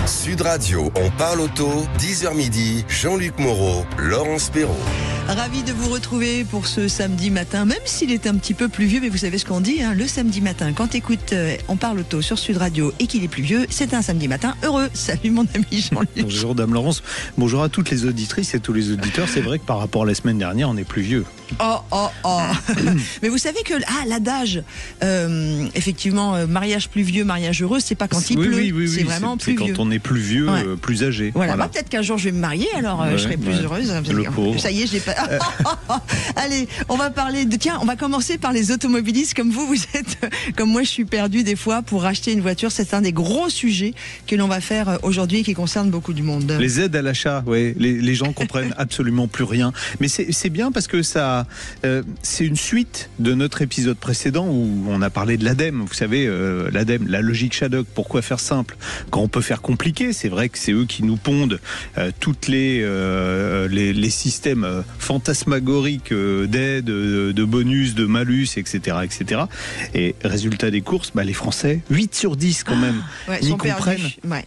Sud Radio, on parle auto, 10h midi, Jean-Luc Moreau, Laurence Perrault. Ravi de vous retrouver pour ce samedi matin, même s'il est un petit peu pluvieux, mais vous savez ce qu'on dit, hein, le samedi matin, quand t'écoutes On parle auto sur Sud Radio et qu'il est pluvieux, c'est un samedi matin heureux. Salut mon ami Jean-Luc. Bonjour Dame Laurence, bonjour à toutes les auditrices et tous les auditeurs. C'est vrai que par rapport à la semaine dernière, on est pluvieux. Mais vous savez que l'adage, effectivement, mariage pluvieux, mariage heureux, c'est pas quand il pleut, c'est vraiment pluvieux. C'est quand on est plus vieux, plus âgé. Voilà. Bah, peut-être qu'un jour je vais me marier, alors je serai plus heureuse. Le pauvre. Ça y est, j'ai pas. Allez, on va parler de. Tiens, on va commencer par les automobilistes. Comme vous êtes, comme moi, je suis perdue des fois pour acheter une voiture. C'est un des gros sujets que l'on va faire aujourd'hui et qui concerne beaucoup du monde. Les aides à l'achat, les gens comprennent absolument plus rien. Mais c'est bien parce que ça, c'est une suite de notre épisode précédent où on a parlé de l'ADEME. Vous savez, l'ADEME, la logique Shadok. Pourquoi faire simple quand on peut faire compliqué? C'est vrai que c'est eux qui nous pondent toutes les systèmes fantasmagoriques d'aides, de bonus, de malus, etc., etc. Et résultat des courses, les Français, 8 sur 10 quand même, n'y comprennent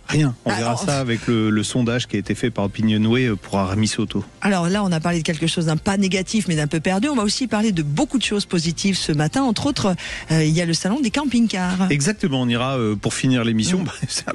rien. On verra ça avec le sondage qui a été fait par Opinionway pour Aramis Auto. Alors là, on a parlé de quelque chose d'un pas négatif, mais d'un peu perdu. On va aussi parler de beaucoup de choses positives ce matin. Entre autres, il y a le salon des camping-cars. Exactement, on ira pour finir l'émission.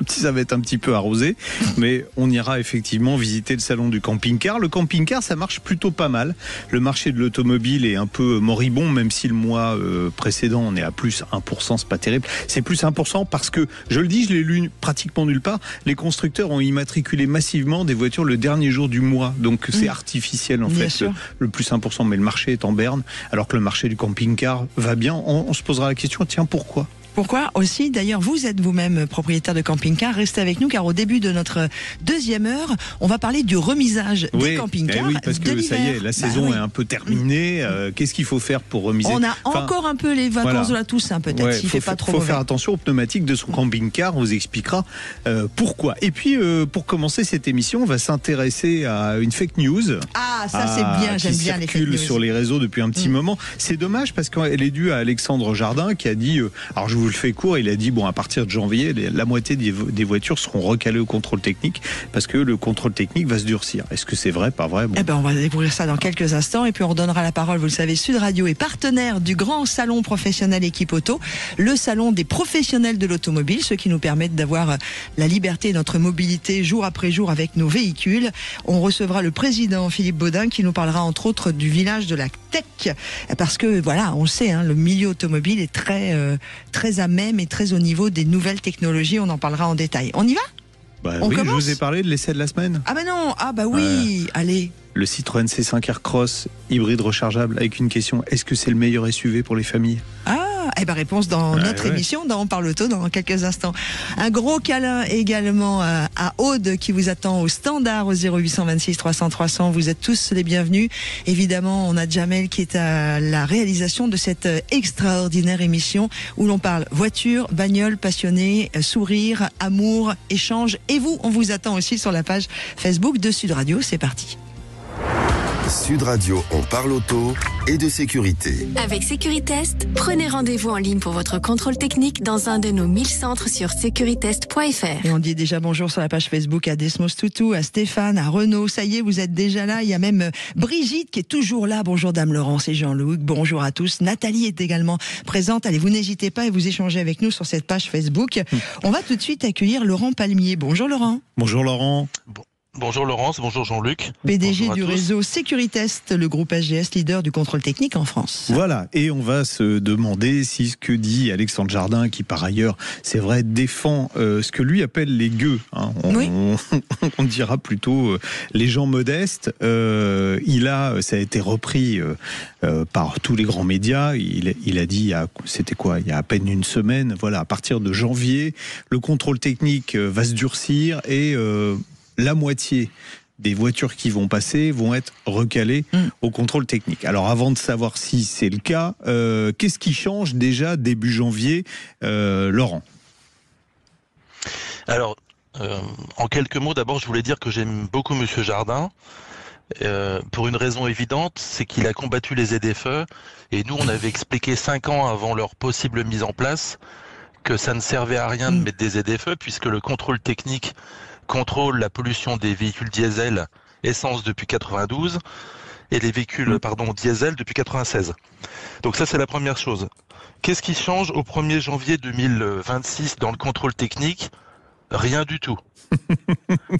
Ça va être un petit peu arrosé, mais on ira effectivement visiter le salon du camping-car. Le camping-car, ça marche plutôt pas mal. Le marché de l'automobile est un peu moribond, même si le mois précédent, on est à plus 1%, c'est pas terrible. C'est plus 1% parce que, je le dis, je l'ai lu pratiquement nulle part, les constructeurs ont immatriculé massivement des voitures le dernier jour du mois. Donc c'est artificiel en fait, le plus 1%, mais le marché est en berne, alors que le marché du camping-car va bien. On se posera la question, tiens, pourquoi ? Pourquoi aussi, d'ailleurs, vous êtes vous-même propriétaire de camping-car. Restez avec nous car au début de notre deuxième heure, on va parler du remisage des camping-cars. Oui, parce que ça y est, la saison est un peu terminée. Qu'est-ce qu'il faut faire pour remiser? On a encore un peu les vacances de la Toussaint, peut-être, s'il fait pas trop mauvais. Il faut faire attention aux pneumatiques de son camping-car. On vous expliquera pourquoi. Et puis, pour commencer cette émission, on va s'intéresser à une fake news. Ah, ça c'est bien, j'aime bien les fake news. Qui circule sur les réseaux depuis un petit moment. C'est dommage parce qu'elle est due à Alexandre Jardin qui a dit, alors je vous le fais court, il a dit à partir de janvier, la moitié des voitures seront recalées au contrôle technique parce que le contrôle technique va se durcir. Est-ce que c'est vrai, pas vrai? On va découvrir ça dans quelques instants et puis on redonnera la parole. Vous le savez, Sud Radio est partenaire du grand salon professionnel Équipe Auto, le salon des professionnels de l'automobile, ce qui nous permet d'avoir la liberté de notre mobilité jour après jour avec nos véhicules. On recevra le président Philippe Baudin qui nous parlera entre autres du village de la tech parce que on le sait, le milieu automobile est très à même et très au niveau des nouvelles technologies. On en parlera en détail. On y va? Je vous ai parlé de l'essai de la semaine. Allez. Le Citroën C5 Aircross hybride rechargeable avec une question, est-ce que c'est le meilleur SUV pour les familles? Réponse dans notre émission, dans On parle auto, dans quelques instants. Un gros câlin également à Aude qui vous attend au standard au 0826 300 300. Vous êtes tous les bienvenus. Évidemment, on a Jamel qui est à la réalisation de cette extraordinaire émission où l'on parle voiture, bagnole, passionné, sourire, amour, échange. Et vous, on vous attend aussi sur la page Facebook de Sud Radio. C'est parti. Sud Radio, on parle auto et de sécurité. Avec Sécuritest, prenez rendez-vous en ligne pour votre contrôle technique dans un de nos 1000 centres sur securitest.fr. Et on dit déjà bonjour sur la page Facebook à Desmos Toutou, à Stéphane, à Renaud. Ça y est, vous êtes déjà là. Il y a même Brigitte qui est toujours là. Bonjour Dame Laurence et Jean-Luc. Bonjour à tous. Nathalie est également présente. Allez, vous n'hésitez pas et vous échangez avec nous sur cette page Facebook. On va tout de suite accueillir Laurent Palmier. Bonjour Laurent. Bonjour Laurent. Bonjour Laurence, bonjour Jean-Luc. PDG du réseau Sécuritest, le groupe SGS, leader du contrôle technique en France. Voilà, et on va se demander si ce que dit Alexandre Jardin, qui par ailleurs, c'est vrai, défend ce que lui appelle les gueux, on dira plutôt les gens modestes, ça a été repris par tous les grands médias, il a dit, il y a à peine une semaine, à partir de janvier, le contrôle technique va se durcir et la moitié des voitures qui vont passer vont être recalées au contrôle technique. Alors avant de savoir si c'est le cas, qu'est-ce qui change déjà début janvier, Laurent? Alors, en quelques mots, d'abord je voulais dire que j'aime beaucoup Monsieur Jardin. Pour une raison évidente, c'est qu'il a combattu les ZFE et nous on avait expliqué 5 ans avant leur possible mise en place que ça ne servait à rien de mettre des ZFE puisque le contrôle technique contrôle la pollution des véhicules diesel essence depuis 92 et les véhicules diesel depuis 96. Donc ça, c'est la première chose. Qu'est-ce qui change au 1er janvier 2026 dans le contrôle technique? Rien du tout.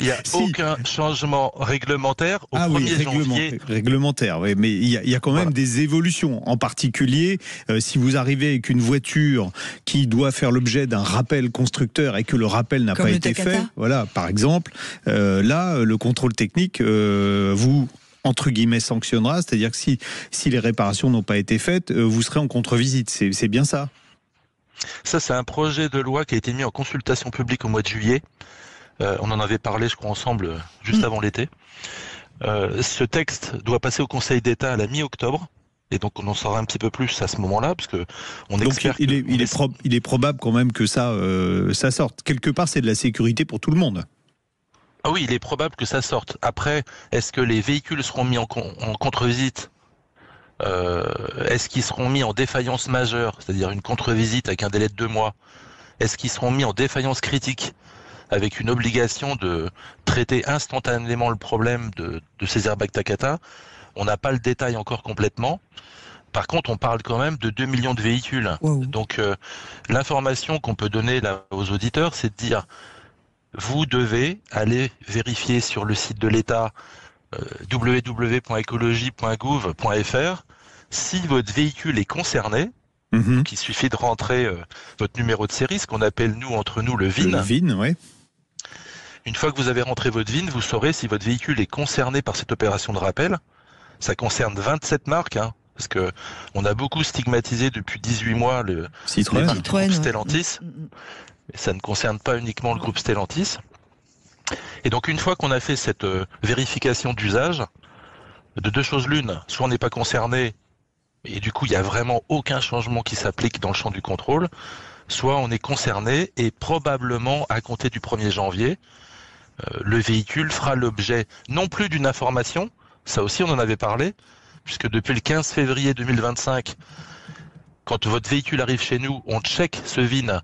Il n'y a aucun changement réglementaire au 1er janvier. Réglementaire, oui, mais il y a quand même des évolutions. En particulier, si vous arrivez avec une voiture qui doit faire l'objet d'un rappel constructeur et que le rappel n'a pas été fait, voilà, par exemple, là, le contrôle technique vous entre guillemets sanctionnera, c'est-à-dire que si les réparations n'ont pas été faites, vous serez en contre-visite. C'est bien ça? Ça, c'est un projet de loi qui a été mis en consultation publique au mois de juillet. On en avait parlé, je crois, ensemble, juste avant l'été. Ce texte doit passer au Conseil d'État à la mi-octobre. Et donc, on en saura un petit peu plus à ce moment-là, parce que on espère. Donc, il est probable quand même que ça sorte. Quelque part, c'est de la sécurité pour tout le monde. Ah oui, il est probable que ça sorte. Après, est-ce que les véhicules seront mis en contre-visite? Est-ce qu'ils seront mis en défaillance majeure, c'est-à-dire une contre-visite avec un délai de 2 mois? Est-ce qu'ils seront mis en défaillance critique, avec une obligation de traiter instantanément le problème de ces airbags Takata? On n'a pas le détail encore complètement. Par contre, on parle quand même de 2 millions de véhicules. Wow. Donc, l'information qu'on peut donner là aux auditeurs, c'est de dire, vous devez aller vérifier sur le site de l'État www.ecologie.gouv.fr si votre véhicule est concerné. Donc il suffit de rentrer votre numéro de série, ce qu'on appelle entre nous le VIN. Le VIN, oui. Une fois que vous avez rentré votre VIN, vous saurez si votre véhicule est concerné par cette opération de rappel. Ça concerne 27 marques, parce que on a beaucoup stigmatisé depuis 18 mois le groupe Stellantis. Et ça ne concerne pas uniquement le groupe Stellantis. Et donc une fois qu'on a fait cette vérification d'usage, de 2 choses l'une, soit on n'est pas concerné, et du coup il n'y a vraiment aucun changement qui s'applique dans le champ du contrôle, soit on est concerné et probablement à compter du 1er janvier, le véhicule fera l'objet non plus d'une information, ça aussi on en avait parlé, puisque depuis le 15 février 2025, quand votre véhicule arrive chez nous, on check ce VIN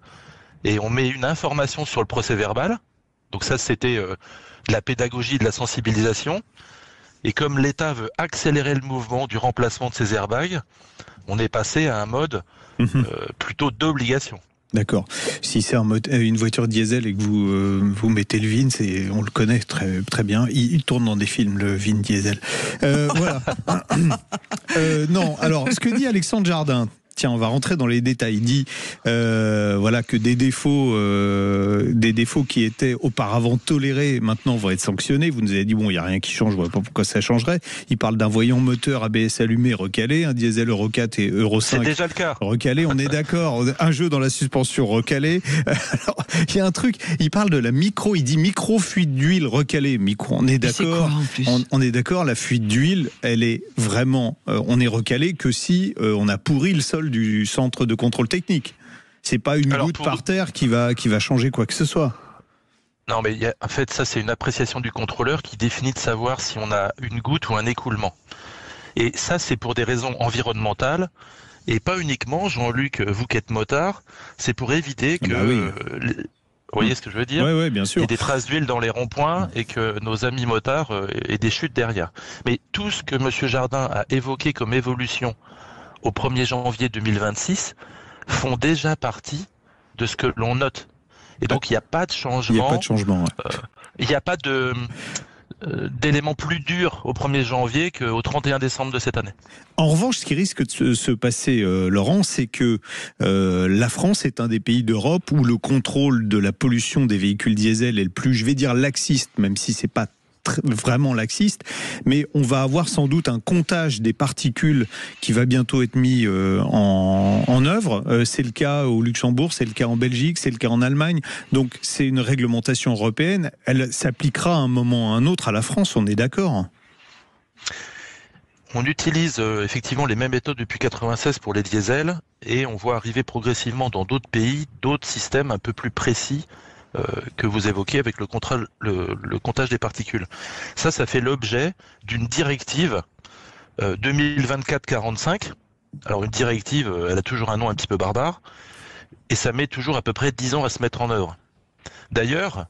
et on met une information sur le procès verbal. Donc ça, c'était de la pédagogie, de la sensibilisation. Et comme l'État veut accélérer le mouvement du remplacement de ces airbags, on est passé à un mode plutôt d'obligation. D'accord. Si c'est une voiture diesel et que vous mettez le VIN, on le connaît très, très bien. Il tourne dans des films, le VIN diesel. Voilà. Non, alors, ce que dit Alexandre Jardin, tiens, on va rentrer dans les détails. Il dit que des défauts qui étaient auparavant tolérés maintenant vont être sanctionnés. Vous nous avez dit, bon, il n'y a rien qui change, je ne vois pas pourquoi ça changerait. Il parle d'un voyant moteur ABS allumé recalé, un diesel Euro 4 et Euro 5 c'est déjà le cas. Recalé, on est d'accord. Un jeu dans la suspension recalé. Alors, il y a un truc, il parle de la il dit micro-fuite d'huile recalée. On est d'accord. On est d'accord, la fuite d'huile, elle est vraiment, on est recalé que si on a pourri le sol du centre de contrôle technique. C'est pas une goutte par terre qui va changer quoi que ce soit. Non, mais en fait, ça, c'est une appréciation du contrôleur qui définit de savoir si on a une goutte ou un écoulement. Et ça, c'est pour des raisons environnementales et pas uniquement, Jean-Luc, vous qui êtes motard, c'est pour éviter que... vous voyez ce que je veux dire? Oui, bien sûr. Il y a des traces d'huile dans les ronds-points et que nos amis motards aient des chutes derrière. Mais tout ce que M. Jardin a évoqué comme évolution au 1er janvier 2026 font déjà partie de ce que l'on note. Et donc, il n'y a pas de changement. Il n'y a pas de changement. Il n'y a pas d'éléments plus durs au 1er janvier qu'au 31 décembre de cette année. En revanche, ce qui risque de se passer, Laurent, c'est que la France est un des pays d'Europe où le contrôle de la pollution des véhicules diesel est le plus, je vais dire, laxiste, même si c'est pas vraiment laxiste, mais on va avoir sans doute un comptage des particules qui va bientôt être mis en œuvre. C'est le cas au Luxembourg, c'est le cas en Belgique, c'est le cas en Allemagne. Donc c'est une réglementation européenne. Elle s'appliquera à un moment ou à un autre à la France, on est d'accord ? On utilise effectivement les mêmes méthodes depuis 1996 pour les diesels et on voit arriver progressivement dans d'autres pays d'autres systèmes un peu plus précis que vous évoquez avec le comptage des particules. Ça fait l'objet d'une directive 2024-45. Alors une directive, elle a toujours un nom un petit peu barbare, et ça met toujours à peu près 10 ans à se mettre en œuvre. D'ailleurs,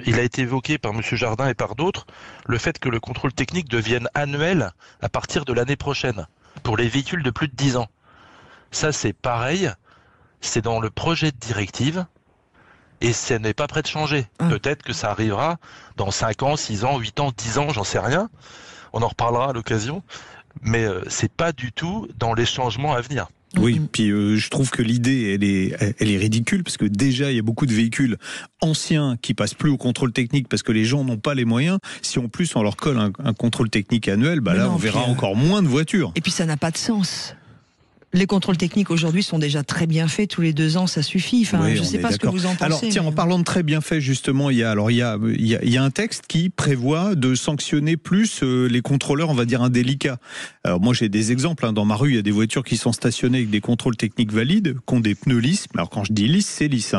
il a été évoqué par M. Jardin et par d'autres, le fait que le contrôle technique devienne annuel à partir de l'année prochaine, pour les véhicules de plus de 10 ans. Ça, c'est pareil, c'est dans le projet de directive, et ça n'est pas prêt de changer. Peut-être que ça arrivera dans 5 ans, 6 ans, 8 ans, 10 ans, j'en sais rien. On en reparlera à l'occasion, mais c'est pas du tout dans les changements à venir. Oui, puis je trouve que l'idée, elle est ridicule, parce que déjà, il y a beaucoup de véhicules anciens qui passent plus au contrôle technique parce que les gens n'ont pas les moyens. Si en plus on leur colle un contrôle technique annuel, on verra encore moins de voitures. Et puis ça n'a pas de sens. Les contrôles techniques aujourd'hui sont déjà très bien faits, tous les 2 ans ça suffit. Enfin, je ne sais pas ce que vous en pensez. Alors tiens, en parlant de très bien fait justement, il y a un texte qui prévoit de sanctionner plus les contrôleurs, on va dire indélicats. Alors moi j'ai des exemples, dans ma rue il y a des voitures qui sont stationnées avec des contrôles techniques valides, qui ont des pneus lisses. Alors quand je dis lisse, c'est lisse.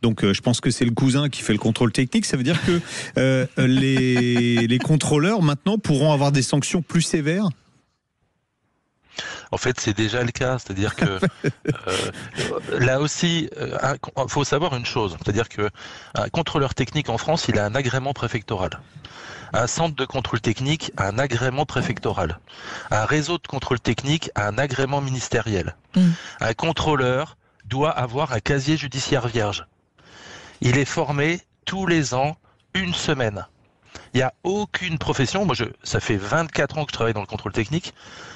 Donc je pense que c'est le cousin qui fait le contrôle technique. Ça veut dire que les contrôleurs maintenant pourront avoir des sanctions plus sévères. En fait, c'est déjà le cas, c'est-à-dire que là aussi, faut savoir une chose, c'est-à-dire que un contrôleur technique en France, il a un agrément préfectoral. Un centre de contrôle technique a un agrément préfectoral. Un réseau de contrôle technique a un agrément ministériel. Un contrôleur doit avoir un casier judiciaire vierge. Il est formé tous les ans, 1 semaine. Il n'y a aucune profession, ça fait 24 ans que je travaille dans le contrôle technique,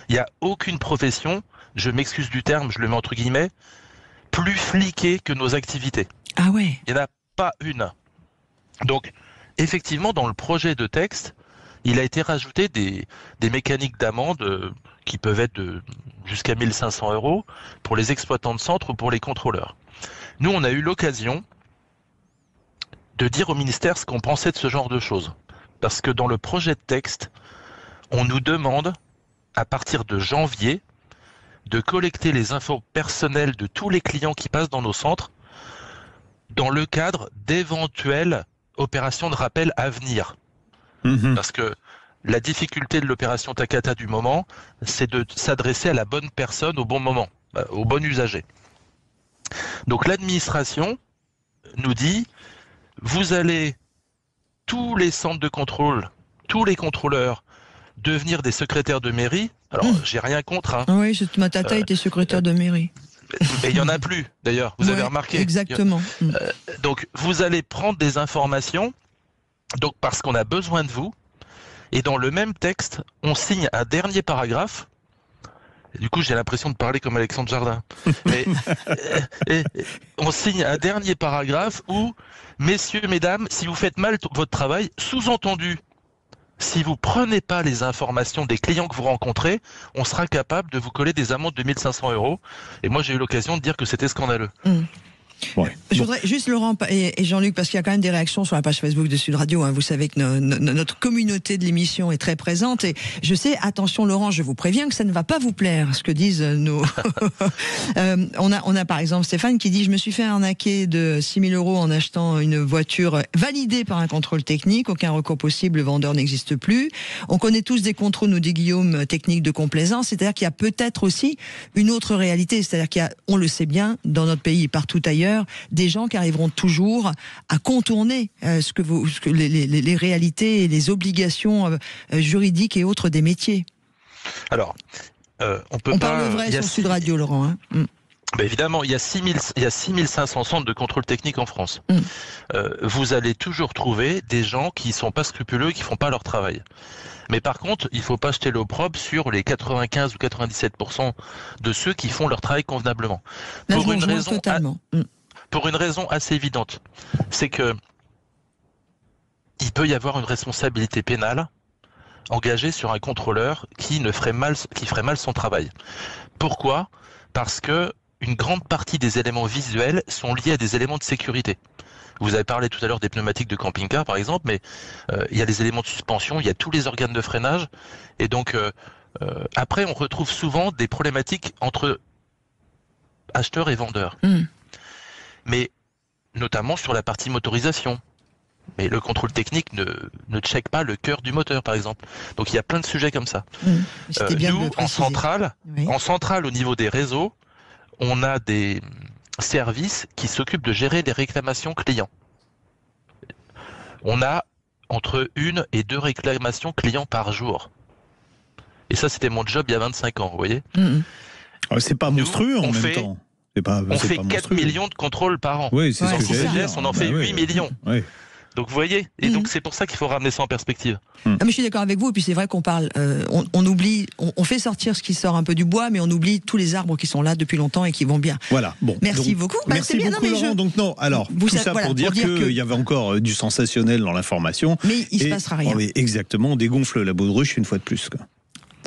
il n'y a aucune profession, je m'excuse du terme, je le mets entre guillemets, plus fliquée que nos activités. Ah ouais. Il n'y en a pas une. Donc, effectivement, dans le projet de texte, il a été rajouté des mécaniques d'amende qui peuvent être jusqu'à 1 500 € pour les exploitants de centre ou pour les contrôleurs. Nous, on a eu l'occasion de dire au ministère ce qu'on pensait de ce genre de choses. Parce que dans le projet de texte, on nous demande, à partir de janvier, de collecter les infos personnelles de tous les clients qui passent dans nos centres dans le cadre d'éventuelles opérations de rappel à venir. Parce que la difficulté de l'opération Takata du moment, c'est de s'adresser à la bonne personne au bon moment, au bon usager. Donc l'administration nous dit, vous allez tous les centres de contrôle, tous les contrôleurs, devenir des secrétaires de mairie. Alors, j'ai rien contre. Oui, ma tata était secrétaire de mairie. Mais il n'y en a plus, d'ailleurs, vous avez remarqué. Exactement. Donc, vous allez prendre des informations, donc parce qu'on a besoin de vous, et dans le même texte, on signe un dernier paragraphe. Et du coup, j'ai l'impression de parler comme Alexandre Jardin. Mais on signe un dernier paragraphe où, messieurs, mesdames, si vous faites mal votre travail, sous-entendu, si vous prenez pas les informations des clients que vous rencontrez, on sera capable de vous coller des amendes de 1 500 €. Et moi, j'ai eu l'occasion de dire que c'était scandaleux. Ouais. Je voudrais juste, Laurent et Jean-Luc, parce qu'il y a quand même des réactions sur la page Facebook de Sud Radio, vous savez que notre communauté de l'émission est très présente, et je sais, attention Laurent, je vous préviens que ça ne va pas vous plaire, ce que disent nos... on a par exemple Stéphane qui dit, je me suis fait arnaquer de 6 000 € en achetant une voiture validée par un contrôle technique, aucun recours possible, le vendeur n'existe plus. On connaît tous des contrôles, nous dit Guillaume, techniques de complaisance, c'est-à-dire qu'il y a peut-être aussi une autre réalité, c'est-à-dire qu'il y a, on le sait bien, dans notre pays et partout ailleurs, des gens qui arriveront toujours à contourner les réalités et les obligations juridiques et autres des métiers. Alors, on parle vrai sur Sud Radio, Laurent. Évidemment, il y a 6 500 centres de contrôle technique en France. Vous allez toujours trouver des gens qui sont pas scrupuleux, qui font pas leur travail. Mais par contre, il faut pas jeter l'opprobre sur les 95 ou 97% de ceux qui font leur travail convenablement. Là, pour une raison assez évidente, c'est que il peut y avoir une responsabilité pénale engagée sur un contrôleur qui ferait mal son travail. Pourquoi ? Parce que une grande partie des éléments visuels sont liés à des éléments de sécurité. Vous avez parlé tout à l'heure des pneumatiques de camping-car, par exemple, mais il y a les éléments de suspension, il y a tous les organes de freinage, et donc après on retrouve souvent des problématiques entre acheteurs et vendeurs. Mais notamment sur la partie motorisation. Mais le contrôle technique ne check pas le cœur du moteur, par exemple. Donc il y a plein de sujets comme ça. Nous, en centrale, au niveau des réseaux, on a des services qui s'occupent de gérer les réclamations clients. on a entre 1 et 2 réclamations clients par jour. Et ça, c'était mon job il y a 25 ans, vous voyez. C'est pas monstrueux en même temps. On fait 4 millions de contrôles par an. Oui, c'est ce que j'allais dire. On en fait 8 millions. Oui. Donc vous voyez, et donc c'est pour ça qu'il faut ramener ça en perspective. Mais je suis d'accord avec vous, et puis c'est vrai qu'on parle, on oublie, on fait sortir ce qui sort un peu du bois, mais on oublie tous les arbres qui sont là depuis longtemps et qui vont bien. Voilà, bon. Merci beaucoup. Merci beaucoup, Laurent. Donc non, alors, tout ça pour dire qu'il y avait encore du sensationnel dans l'information. Mais il ne se passera rien. Exactement, on dégonfle la baudruche une fois de plus, quoi.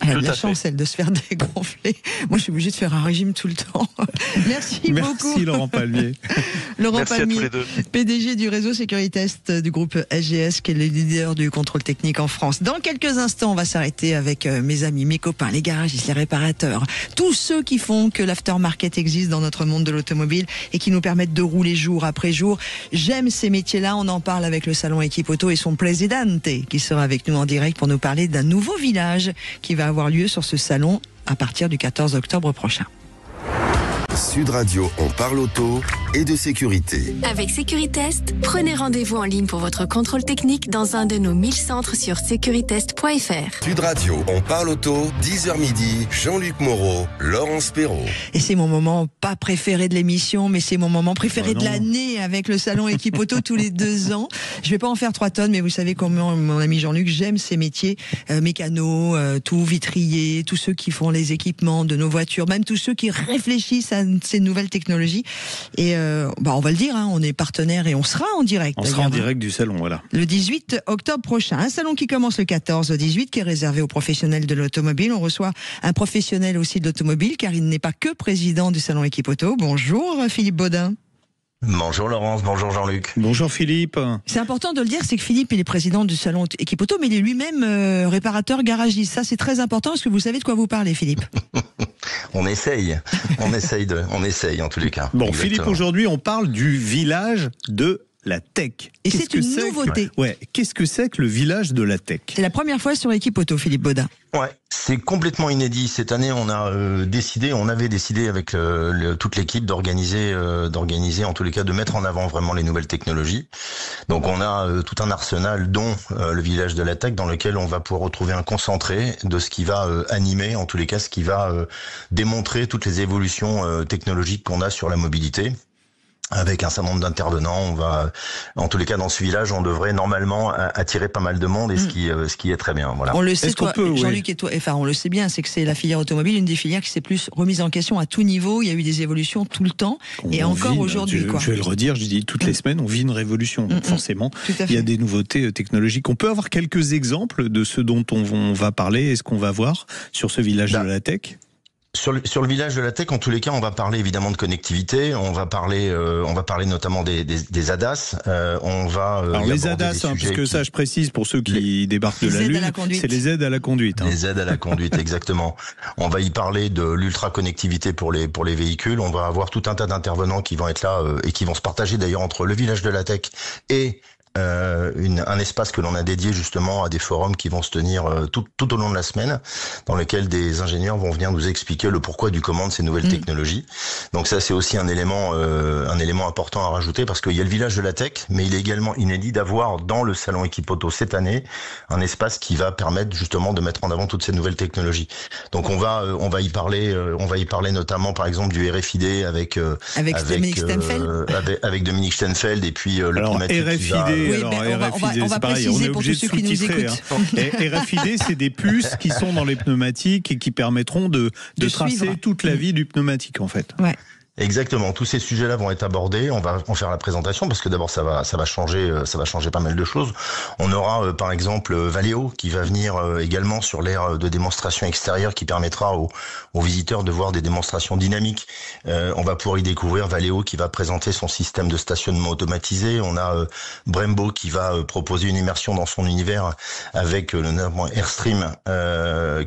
Elle a de la chance, elle, de se faire dégonfler. Moi, je suis obligée de faire un régime tout le temps. Merci beaucoup. Merci, Laurent Palmier. Laurent Merci Palmier, à tous les deux. PDG du réseau Sécuritest du groupe SGS, qui est le leader du contrôle technique en France. Dans quelques instants, on va s'arrêter avec mes amis, mes copains, les garagistes, les réparateurs, tous ceux qui font que l'aftermarket existe dans notre monde de l'automobile et qui nous permettent de rouler jour après jour. J'aime ces métiers-là. On en parle avec le salon Équipe Auto et son présidente qui sera avec nous en direct pour nous parler d'un nouveau village qui va avoir lieu sur ce salon à partir du 14 octobre prochain. Sud Radio, on parle auto et de sécurité. Avec Sécuritest, prenez rendez-vous en ligne pour votre contrôle technique dans un de nos 1000 centres sur sécuritest.fr. Sud Radio, on parle auto, 10h midi, Jean-Luc Moreau, Laurence Perrault. Et c'est mon moment pas préféré de l'émission, mais c'est mon moment préféré de l'année avec le salon Équipe Auto tous les 2 ans. Je vais pas en faire 3 tonnes, mais vous savez comment mon ami Jean-Luc, j'aime ces métiers, mécanos, tout vitrier, tous ceux qui font les équipements de nos voitures, même tous ceux qui réfléchissent à ces nouvelles technologies. Et on va le dire, on est partenaire et on sera en direct. On sera en direct du salon, voilà. Le 18 octobre prochain. Un salon qui commence le 14 au 18, qui est réservé aux professionnels de l'automobile. On reçoit un professionnel aussi de l'automobile, car il n'est pas que président du salon Équipe Auto. Bonjour Philippe Baudin. Bonjour Laurence, bonjour Jean-Luc. Bonjour Philippe. C'est important de le dire, c'est que Philippe il est président du salon Équipe Auto, mais il est lui-même réparateur garagiste. Ça c'est très important, parce que vous savez de quoi vous parlez, Philippe. On essaye en tous les cas. Bon, Exactement. Philippe, aujourd'hui on parle du village de la tech. Et c'est une nouveauté. Qu'est-ce que c'est que le village de la tech ? C'est la première fois sur Équipe Auto, Philippe Baudin. Ouais, c'est complètement inédit. Cette année, on avait décidé avec toute l'équipe d'organiser, en tous les cas, de mettre en avant vraiment les nouvelles technologies. Donc, on a tout un arsenal, dont le village de la tech, dans lequel on va pouvoir retrouver un concentré de ce qui va animer, en tous les cas, ce qui va démontrer toutes les évolutions technologiques qu'on a sur la mobilité. Avec un certain nombre d'intervenants, on va, en tous les cas, dans ce village, on devrait normalement attirer pas mal de monde, et ce qui est très bien. Voilà. On le sait, Jean-Luc et toi, enfin, on le sait bien, c'est que c'est la filière automobile, une des filières qui s'est plus remise en question à tout niveau. Il y a eu des évolutions tout le temps, et encore aujourd'hui. Je vais le redire, je dis toutes les semaines, on vit une révolution. Donc forcément, il y a des nouveautés technologiques. On peut avoir quelques exemples de ce dont on va parler et ce qu'on va voir sur ce village de la tech ? Sur le village de la tech, en tous les cas, on va parler évidemment de connectivité, on va parler notamment des ADAS, Alors les ADAS, puisque ça je précise pour ceux qui débarquent de la Lune, c'est les aides à la conduite. Les aides à la conduite, exactement. On va y parler de l'ultra-connectivité pour les véhicules, on va avoir tout un tas d'intervenants qui vont être là et qui vont se partager d'ailleurs entre le village de la tech et un espace que l'on a dédié justement à des forums qui vont se tenir tout au long de la semaine, dans lequel des ingénieurs vont venir nous expliquer le pourquoi du comment de ces nouvelles technologies. Donc ça, c'est aussi un élément important à rajouter, parce qu'il y a le village de la tech, mais il est également inédit d'avoir dans le salon Équipe Auto cette année un espace qui va permettre justement de mettre en avant toutes ces nouvelles technologies. Donc on va y parler notamment par exemple du RFID avec Dominique Stenfeld et puis le pneumatique RFID. Oui, RFID, on va préciser pour tous ceux qui nous écoutent. RFID, c'est des puces qui sont dans les pneumatiques et qui permettront de tracer toute la vie du pneumatique, en fait. Ouais. Exactement, tous ces sujets-là vont être abordés. On va en faire la présentation parce que d'abord ça va changer pas mal de choses. On aura par exemple Valeo qui va venir également sur l'aire de démonstration extérieure, qui permettra aux visiteurs de voir des démonstrations dynamiques. On va pouvoir y découvrir Valeo qui va présenter son système de stationnement automatisé. On a Brembo qui va proposer une immersion dans son univers avec le notamment Airstream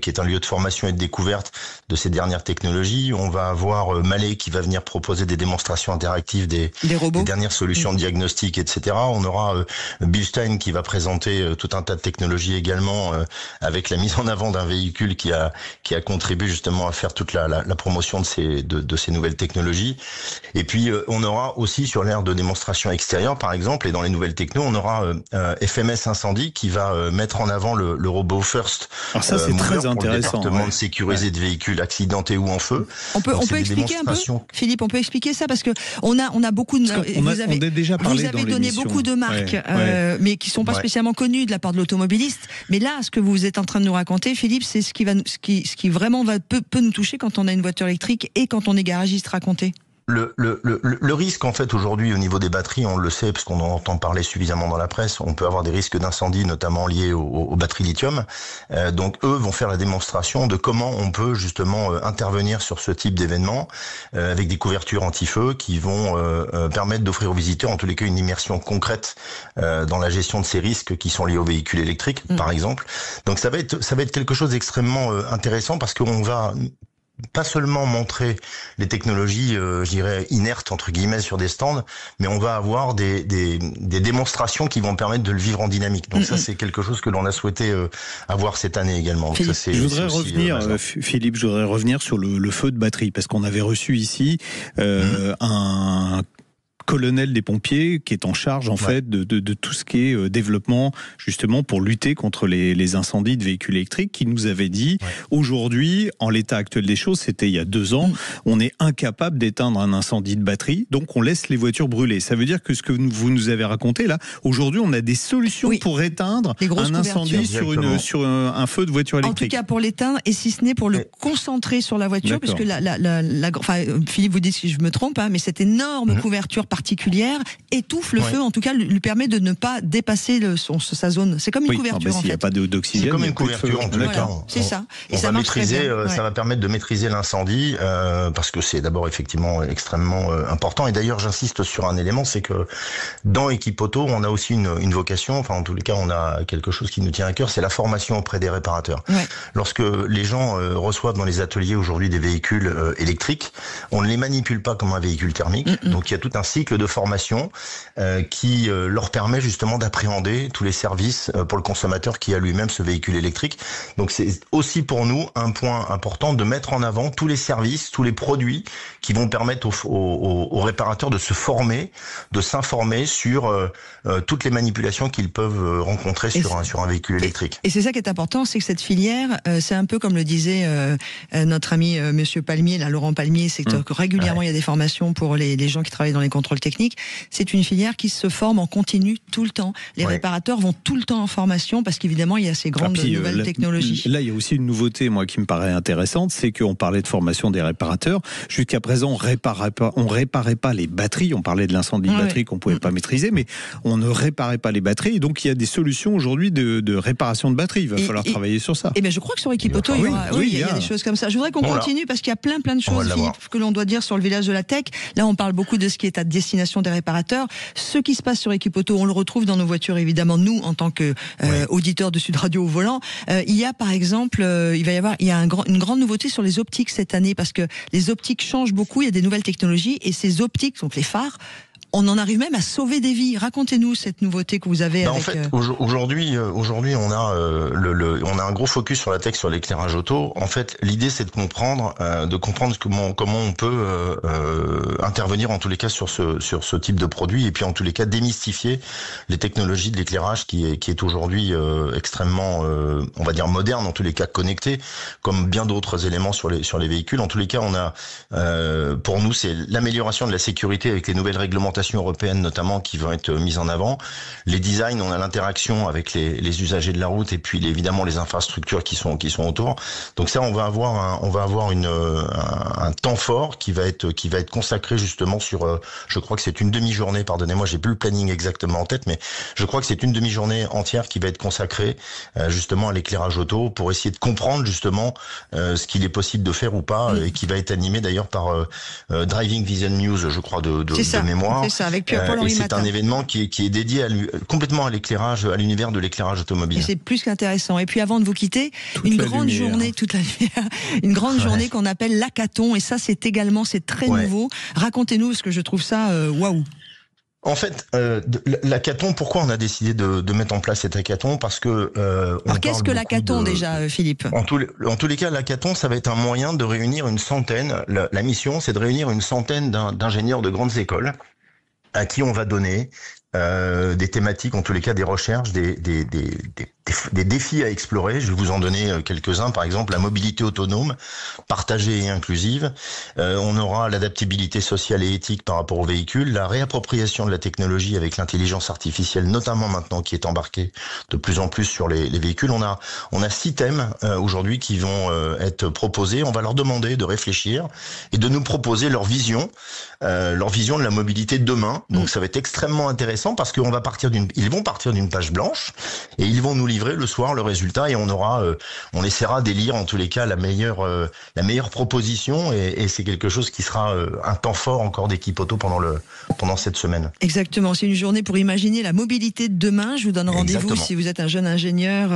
qui est un lieu de formation et de découverte de ces dernières technologies. On va avoir Mallet qui va venir venir proposer des démonstrations interactives des robots, des dernières solutions de diagnostic, etc. On aura Bilstein qui va présenter tout un tas de technologies également, avec la mise en avant d'un véhicule qui a contribué justement à faire toute la promotion de ces nouvelles technologies. Et puis on aura aussi sur l'aire de démonstration extérieure, par exemple, et dans les nouvelles techno, on aura FMS Incendie qui va mettre en avant le robot First. Alors ça c'est très intéressant. Pour le département de sécuriser de véhicules accidentés ou en feu. On peut expliquer un peu, Philippe, on peut expliquer ça parce que on a beaucoup de vous avez donné beaucoup de marques, mais qui sont pas spécialement connues de la part de l'automobiliste. Mais là, ce que vous êtes en train de nous raconter, Philippe, c'est ce qui vraiment peut nous toucher quand on a une voiture électrique et quand on est garagiste. Racontez. Le risque, en fait, aujourd'hui, au niveau des batteries, on le sait, parce qu'on en entend parler suffisamment dans la presse, on peut avoir des risques d'incendie, notamment liés aux batteries lithium. Donc, eux vont faire la démonstration de comment on peut, justement, intervenir sur ce type d'événement, avec des couvertures anti-feu qui vont permettre d'offrir aux visiteurs, en tous les cas, une immersion concrète dans la gestion de ces risques qui sont liés aux véhicules électriques, par exemple. Donc, ça va être quelque chose d'extrêmement intéressant, parce qu'on va pas seulement montrer les technologies, je dirais, inertes, entre guillemets, sur des stands, mais on va avoir des démonstrations qui vont permettre de le vivre en dynamique. Donc ça, c'est quelque chose que l'on a souhaité avoir cette année également. Philippe, je voudrais revenir sur le feu de batterie, parce qu'on avait reçu ici un colonel des pompiers qui est en charge en fait de tout ce qui est développement justement pour lutter contre les incendies de véhicules électriques, qui nous avait dit aujourd'hui, en l'état actuel des choses, c'était il y a 2 ans, on est incapable d'éteindre un incendie de batterie, donc on laisse les voitures brûler. Ça veut dire que ce que vous nous avez raconté là, aujourd'hui on a des solutions pour éteindre un incendie sur un feu de voiture électrique. En tout cas pour l'éteindre, et si ce n'est pour le concentrer sur la voiture, puisque Philippe, vous dites si je me trompe, mais cette énorme couverture particulière étouffe le feu, en tout cas lui permet de ne pas dépasser sa zone. C'est comme une couverture en fait. Il n'y a pas d'oxygène. C'est comme une couverture en tout cas. C'est ça. Et ça va maîtriser, ça va permettre de maîtriser l'incendie, parce que c'est d'abord effectivement extrêmement important. Et d'ailleurs, j'insiste sur un élément, c'est que dans Equipoto, on a aussi une vocation, enfin en tous les cas, on a quelque chose qui nous tient à cœur, c'est la formation auprès des réparateurs. Lorsque les gens reçoivent dans les ateliers aujourd'hui des véhicules électriques, on ne les manipule pas comme un véhicule thermique. Donc il y a tout un cycle de formation qui leur permet justement d'appréhender tous les services pour le consommateur qui a lui-même ce véhicule électrique. Donc c'est aussi pour nous un point important de mettre en avant tous les services, tous les produits qui vont permettre aux réparateurs de se former, de s'informer sur toutes les manipulations qu'ils peuvent rencontrer sur un véhicule électrique. Et c'est ça qui est important, c'est que cette filière, c'est un peu comme le disait notre ami Monsieur Palmier, là, Laurent Palmier, c'est que régulièrement il y a des formations pour les gens qui travaillent dans les contrôles techniques. C'est une filière qui se forme en continu tout le temps. Les réparateurs vont tout le temps en formation parce qu'évidemment il y a ces grandes nouvelles technologies. Là il y a aussi une nouveauté qui me paraît intéressante, c'est qu'on parlait de formation des réparateurs. Jusqu'à présent on réparait pas les batteries. On parlait de l'incendie de batterie qu'on pouvait pas maîtriser, mais on ne réparait pas les batteries. Donc il y a des solutions aujourd'hui de réparation de batteries. Il va falloir travailler sur ça. Et bien je crois que sur Equipoto il y a des choses comme ça. Je voudrais qu'on continue parce qu'il y a plein de choses, Philippe, que l'on doit dire sur le village de la tech. Là on parle beaucoup de ce qui est à destination des réparateurs. Ce qui se passe sur Equipoto, on le retrouve dans nos voitures évidemment, nous en tant que auditeurs de Sud Radio au volant. Il y a par exemple, il y a une grande nouveauté sur les optiques cette année, parce que les optiques changent beaucoup, il y a des nouvelles technologies et ces optiques, donc les phares, on en arrive même à sauver des vies. Racontez-nous cette nouveauté que vous avez. En fait, aujourd'hui, on a on a un gros focus sur la tech, sur l'éclairage auto. En fait, l'idée, c'est de comprendre comment on peut intervenir en tous les cas sur ce type de produit, et puis en tous les cas démystifier les technologies de l'éclairage qui est aujourd'hui extrêmement, on va dire moderne, en tous les cas connecté, comme bien d'autres éléments sur les véhicules. En tous les cas, on a pour nous, c'est l'amélioration de la sécurité avec les nouvelles réglementations européennes notamment qui vont être mises en avant. Les designs, on a l'interaction avec les usagers de la route et puis évidemment les infrastructures qui sont autour. Donc ça, on va avoir un temps fort qui va être consacré justement sur, je crois que c'est une demi-journée, pardonnez-moi, j'ai plus le planning exactement en tête, mais je crois que c'est une demi-journée entière qui va être consacrée justement à l'éclairage auto pour essayer de comprendre justement ce qu'il est possible de faire ou pas, et qui va être animé d'ailleurs par Driving Vision News, je crois de mémoire. ça, avec Paul-Henri Matin. C'est un événement qui est dédié complètement à l'éclairage, à l'univers de l'éclairage automobile. Et c'est plus qu'intéressant. Et puis avant de vous quitter, une grande journée qu'on appelle l'hackathon. Et ça, c'est très nouveau. Racontez-nous, parce que je trouve ça waouh. En fait, l'hackathon, pourquoi on a décidé de mettre en place cet hackathon? Parce que alors qu'est-ce que l'hackathon déjà, Philippe? En tous les cas, l'hackathon, ça va être un moyen de réunir une centaine. La mission, c'est de réunir une centaine d'ingénieurs de grandes écoles à qui on va donner des thématiques, en tous les cas des recherches, des défis à explorer. Je vais vous en donner quelques-uns. Par exemple, la mobilité autonome, partagée et inclusive. On aura l'adaptabilité sociale et éthique par rapport aux véhicules, la réappropriation de la technologie avec l'intelligence artificielle, notamment maintenant qui est embarquée de plus en plus sur les véhicules. On a 6 thèmes aujourd'hui qui vont être proposés. On va leur demander de réfléchir et de nous proposer leur vision de la mobilité de demain. Donc ça va être extrêmement intéressant parce qu'ils vont partir d'une page blanche et ils vont nous livrer le soir le résultat et on essaiera d'élire en tous les cas la meilleure proposition et c'est quelque chose qui sera un temps fort encore d'Équipe Auto pendant cette semaine. Exactement, c'est une journée pour imaginer la mobilité de demain. Je vous donne rendez-vous si vous êtes un jeune ingénieur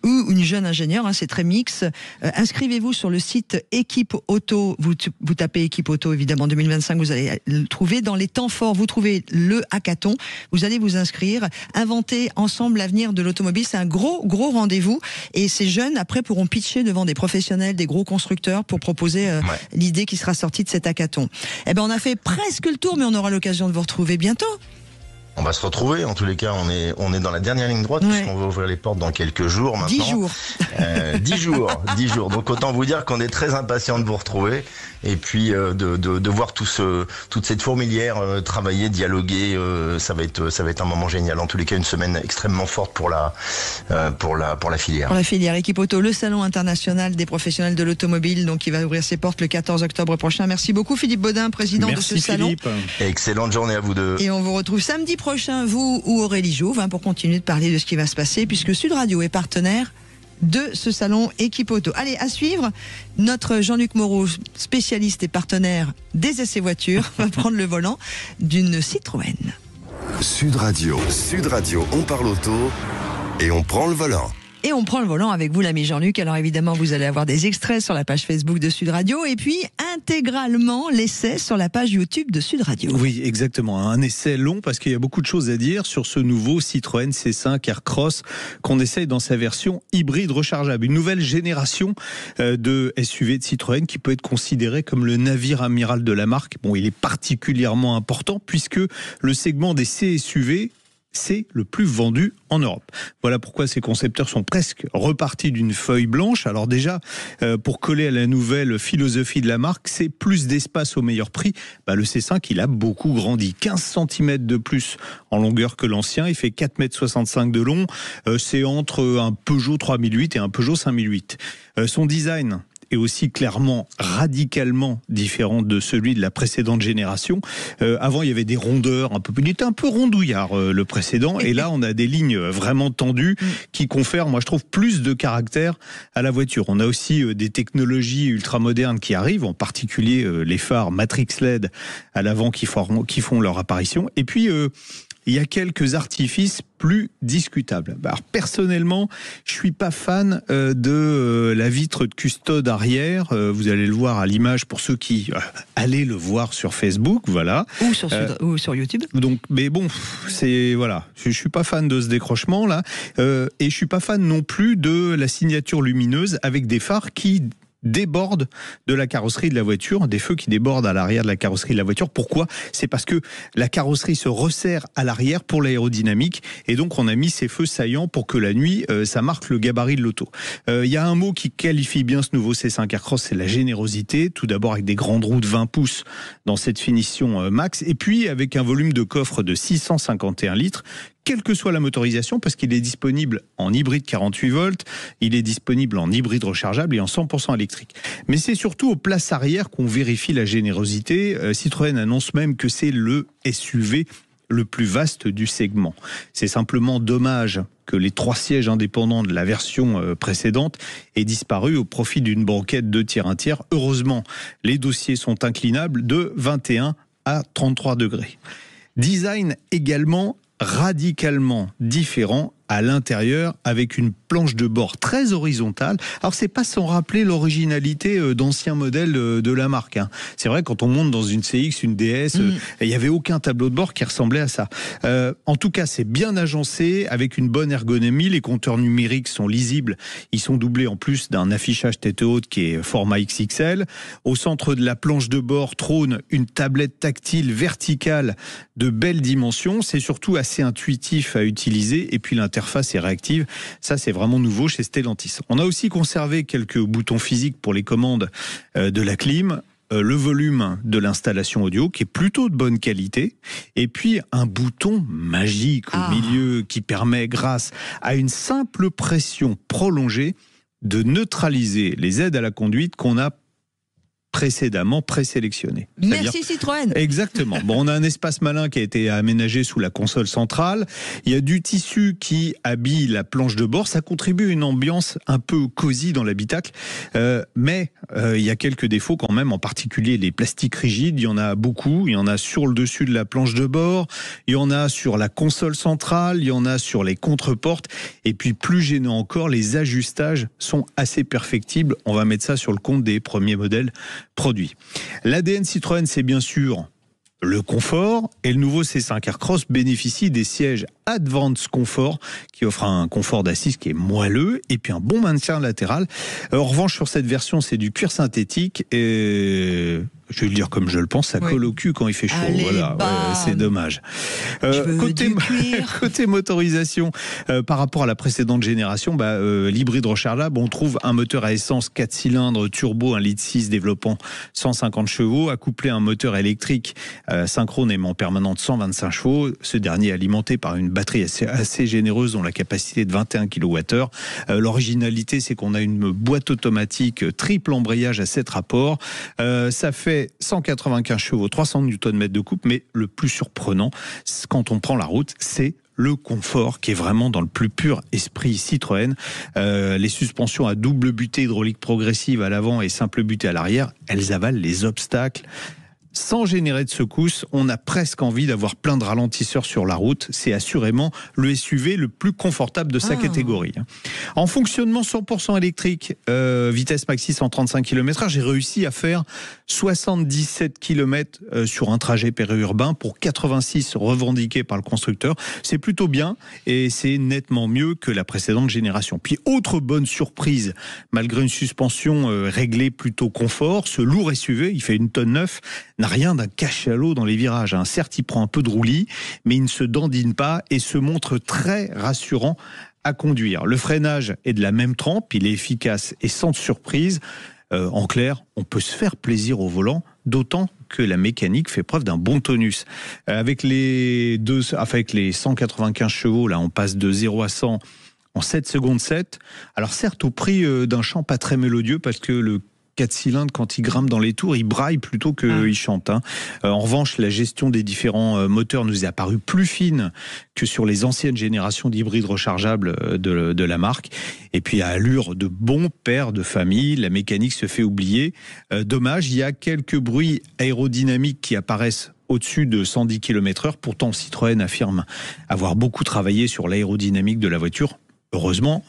ou une jeune ingénieure, c'est très mix. Inscrivez-vous sur le site Équipe Auto, vous tapez Équipe Auto évidemment 2025, vous allez le trouver. Dans les temps forts, vous trouvez le hackathon. Vous allez vous inscrire, inventer ensemble l'avenir de l'automobile. C'est un gros rendez-vous. Et ces jeunes, après, pourront pitcher devant des professionnels, des gros constructeurs pour proposer l'idée qui sera sortie de cet hackathon. Eh ben, on a fait presque le tour, mais on aura l'occasion de vous retrouver bientôt. On va se retrouver, en tous les cas, on est dans la dernière ligne droite, puisqu'on va ouvrir les portes dans quelques jours maintenant. 10 jours. 10 jours. Donc autant vous dire qu'on est très impatient de vous retrouver, et puis de voir toute cette fourmilière travailler, dialoguer, ça va être un moment génial. En tous les cas, une semaine extrêmement forte pour la filière. Pour la filière Équipe Auto, le salon international des professionnels de l'automobile, donc qui va ouvrir ses portes le 14 octobre prochain. Merci beaucoup Philippe Baudin, président de ce salon. Excellente journée à vous deux. Et on vous retrouve samedi prochain, vous ou Aurélie Jouve, pour continuer de parler de ce qui va se passer, puisque Sud Radio est partenaire de ce salon Équipe Auto. Allez, à suivre, notre Jean-Luc Moreau, spécialiste et partenaire des essais voitures, va prendre le volant d'une Citroën. Sud Radio, on parle auto et on prend le volant. Et on prend le volant avec vous, l'ami Jean-Luc. Alors évidemment, vous allez avoir des extraits sur la page Facebook de Sud Radio et puis intégralement l'essai sur la page YouTube de Sud Radio. Oui, exactement. Un essai long parce qu'il y a beaucoup de choses à dire sur ce nouveau Citroën C5 Aircross qu'on essaye dans sa version hybride rechargeable. Une nouvelle génération de SUV de Citroën qui peut être considéré comme le navire amiral de la marque. Bon, il est particulièrement important puisque le segment des C-SUV, c'est le plus vendu en Europe. Voilà pourquoi ces concepteurs sont presque repartis d'une feuille blanche. Alors déjà, pour coller à la nouvelle philosophie de la marque, c'est plus d'espace au meilleur prix. Le C5, il a beaucoup grandi. 15 cm de plus en longueur que l'ancien. Il fait 4,65 m de long. C'est entre un Peugeot 3008 et un Peugeot 5008. Son design est aussi clairement, radicalement différent de celui de la précédente génération. Avant, il y avait des rondeurs il était un peu rondouillard, le précédent, et là, on a des lignes vraiment tendues qui confèrent, moi, je trouve, plus de caractère à la voiture. On a aussi des technologies ultramodernes qui arrivent, en particulier les phares Matrix LED à l'avant qui font leur apparition. Et puis, il y a quelques artifices plus discutables. Alors, personnellement, je suis pas fan de la vitre de custode arrière. Vous allez le voir à l'image pour ceux qui allez le voir sur Facebook, voilà. Ou sur YouTube. Donc, mais bon, voilà. Je suis pas fan de ce décrochement là, et je suis pas fan non plus de la signature lumineuse avec des phares qui débordent de la carrosserie de la voiture, des feux qui débordent à l'arrière de la carrosserie de la voiture. Pourquoi ? C'est parce que la carrosserie se resserre à l'arrière pour l'aérodynamique et donc on a mis ces feux saillants pour que la nuit, ça marque le gabarit de l'auto. Il y a un mot qui qualifie bien ce nouveau C5 Aircross, c'est la générosité. Tout d'abord avec des grandes roues de 20 pouces dans cette finition max et puis avec un volume de coffre de 651 litres, quelle que soit la motorisation, parce qu'il est disponible en hybride 48 volts, il est disponible en hybride rechargeable et en 100% électrique. Mais c'est surtout aux places arrière qu'on vérifie la générosité. Citroën annonce même que c'est le SUV le plus vaste du segment. C'est simplement dommage que les 3 sièges indépendants de la version précédente aient disparu au profit d'une banquette 2 tiers 1 tiers. Heureusement, les dossiers sont inclinables de 21 à 33 degrés. Design également radicalement différent à l'intérieur, avec une planche de bord très horizontale. Alors c'est pas sans rappeler l'originalité d'anciens modèles de la marque. C'est vrai, quand on monte dans une CX, une DS, il n'y avait aucun tableau de bord qui ressemblait à ça. En tout cas, c'est bien agencé, avec une bonne ergonomie. Les compteurs numériques sont lisibles. Ils sont doublés en plus d'un affichage tête haute qui est format XXL. Au centre de la planche de bord trône une tablette tactile verticale de belles dimensions. C'est surtout assez intuitif à utiliser. Et puis l'interface est réactive. Ça, c'est vraiment nouveau chez Stellantis. On a aussi conservé quelques boutons physiques pour les commandes de la clim, le volume de l'installation audio qui est plutôt de bonne qualité, et puis un bouton magique au milieu qui permet, grâce à une simple pression prolongée, de neutraliser les aides à la conduite qu'on a précédemment présélectionné. Merci Citroën. Exactement. Bon, on a un espace malin qui a été aménagé sous la console centrale. Il y a du tissu qui habille la planche de bord. Ça contribue à une ambiance un peu cosy dans l'habitacle. Mais il y a quelques défauts quand même, en particulier les plastiques rigides. Il y en a beaucoup. Il y en a sur le dessus de la planche de bord. Il y en a sur la console centrale. Il y en a sur les contreportes. Et puis, plus gênant encore, les ajustages sont assez perfectibles. On va mettre ça sur le compte des premiers modèles produits. L'ADN Citroën, c'est bien sûr le confort, et le nouveau C5 Aircross bénéficie des sièges Advanced Comfort qui offrent un confort d'assise qui est moelleux et puis un bon maintien latéral. En revanche, sur cette version, c'est du cuir synthétique et je vais le dire comme je le pense, ça colle au cul quand il fait chaud. Allez, voilà, c'est dommage. Côté motorisation, par rapport à la précédente génération, l'hybride rechargeable, on trouve un moteur à essence 4 cylindres turbo 1,6 litre développant 150 chevaux, accouplé à un moteur électrique synchrone aimant permanent de 125 chevaux. Ce dernier est alimenté par une batterie assez généreuse dont la capacité de 21 kWh. L'originalité, c'est qu'on a une boîte automatique triple embrayage à 7 rapports. Ça fait 195 chevaux, 300 Nm de coupe, mais le plus surprenant, quand on prend la route, c'est le confort qui est vraiment dans le plus pur esprit Citroën. Les suspensions à double butée hydraulique progressive à l'avant et simple butée à l'arrière, elles avalent les obstacles sans générer de secousses. On a presque envie d'avoir plein de ralentisseurs sur la route. C'est assurément le SUV le plus confortable de sa catégorie. En fonctionnement 100% électrique, vitesse maxi 135 km/h, j'ai réussi à faire 77 km sur un trajet périurbain pour 86 revendiqués par le constructeur. C'est plutôt bien et c'est nettement mieux que la précédente génération. Puis autre bonne surprise, malgré une suspension réglée plutôt confort, ce lourd SUV, il fait 1,9 tonne, n'a rien d'un cachalot dans les virages. Certes, il prend un peu de roulis, mais il ne se dandine pas et se montre très rassurant à conduire. Le freinage est de la même trempe, il est efficace et sans surprise. En clair, on peut se faire plaisir au volant, d'autant que la mécanique fait preuve d'un bon tonus. Avec les 195 chevaux, là, on passe de 0 à 100 en 7 secondes 7. Alors certes, au prix d'un chant pas très mélodieux, parce que le 4 cylindres, quand il grimpe dans les tours, il braille plutôt qu'il chante. En revanche, la gestion des différents moteurs nous est apparue plus fine que sur les anciennes générations d'hybrides rechargeables de la marque. Et puis, à allure de bon père de famille, la mécanique se fait oublier. Dommage, il y a quelques bruits aérodynamiques qui apparaissent au-dessus de 110 km/h. Pourtant, Citroën affirme avoir beaucoup travaillé sur l'aérodynamique de la voiture. Heureusement,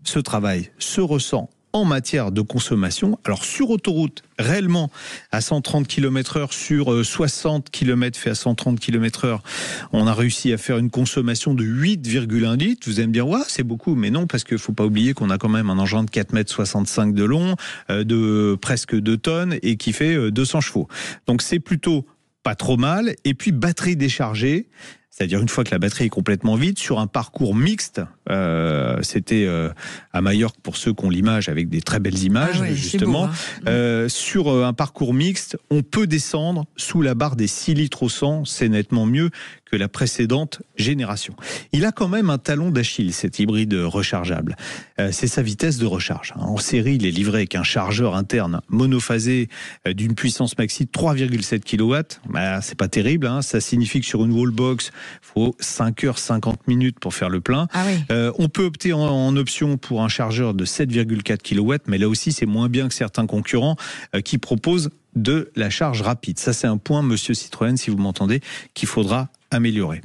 ce travail se ressent en matière de consommation. Alors sur autoroute, réellement à 130 km/h sur 60 km fait à 130 km/h, on a réussi à faire une consommation de 8,1 litres. Vous allez me dire, ouais, c'est beaucoup, mais non, parce qu'il ne faut pas oublier qu'on a quand même un engin de 4,65 m de long, de presque 2 tonnes et qui fait 200 chevaux. Donc c'est plutôt pas trop mal. Et puis batterie déchargée, c'est-à-dire une fois que la batterie est complètement vide, sur un parcours mixte, c'était à Majorque pour ceux qui ont l'image avec des très belles images, justement. Beau, sur un parcours mixte, on peut descendre sous la barre des 6 litres au 100, c'est nettement mieux que la précédente génération. Il a quand même un talon d'Achille, cet hybride rechargeable. C'est sa vitesse de recharge. En série, il est livré avec un chargeur interne monophasé d'une puissance maxi de 3,7 kW. C'est pas terrible, ça signifie que sur une wallbox, il faut 5h50 pour faire le plein. On peut opter en option pour un chargeur de 7,4 kW, mais là aussi c'est moins bien que certains concurrents qui proposent de la charge rapide. Ça, c'est un point, monsieur Citroën, si vous m'entendez, qu'il faudra améliorer.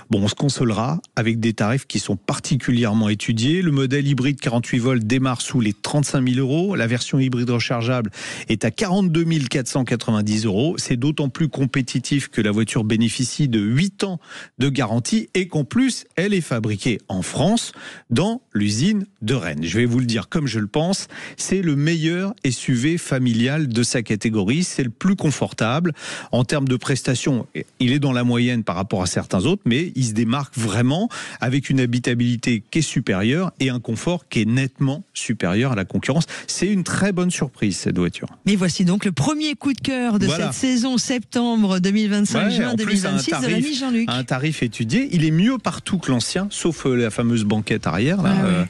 Bon, on se consolera avec des tarifs qui sont particulièrement étudiés. Le modèle hybride 48 volts démarre sous les 35 000 euros. La version hybride rechargeable est à 42 490 euros. C'est d'autant plus compétitif que la voiture bénéficie de 8 ans de garantie et qu'en plus, elle est fabriquée en France dans l'usine de Rennes. Je vais vous le dire comme je le pense, c'est le meilleur SUV familial de sa catégorie. C'est le plus confortable. En termes de prestations, il est dans la moyenne par rapport à certains autres, mais il se démarque vraiment avec une habitabilité qui est supérieure et un confort qui est nettement supérieur à la concurrence. C'est une très bonne surprise, cette voiture. Mais voici donc le premier coup de cœur de cette saison septembre 2025, juin 2026 de l'ami Jean-Luc. Un tarif étudié, il est mieux partout que l'ancien, sauf la fameuse banquette arrière. Là.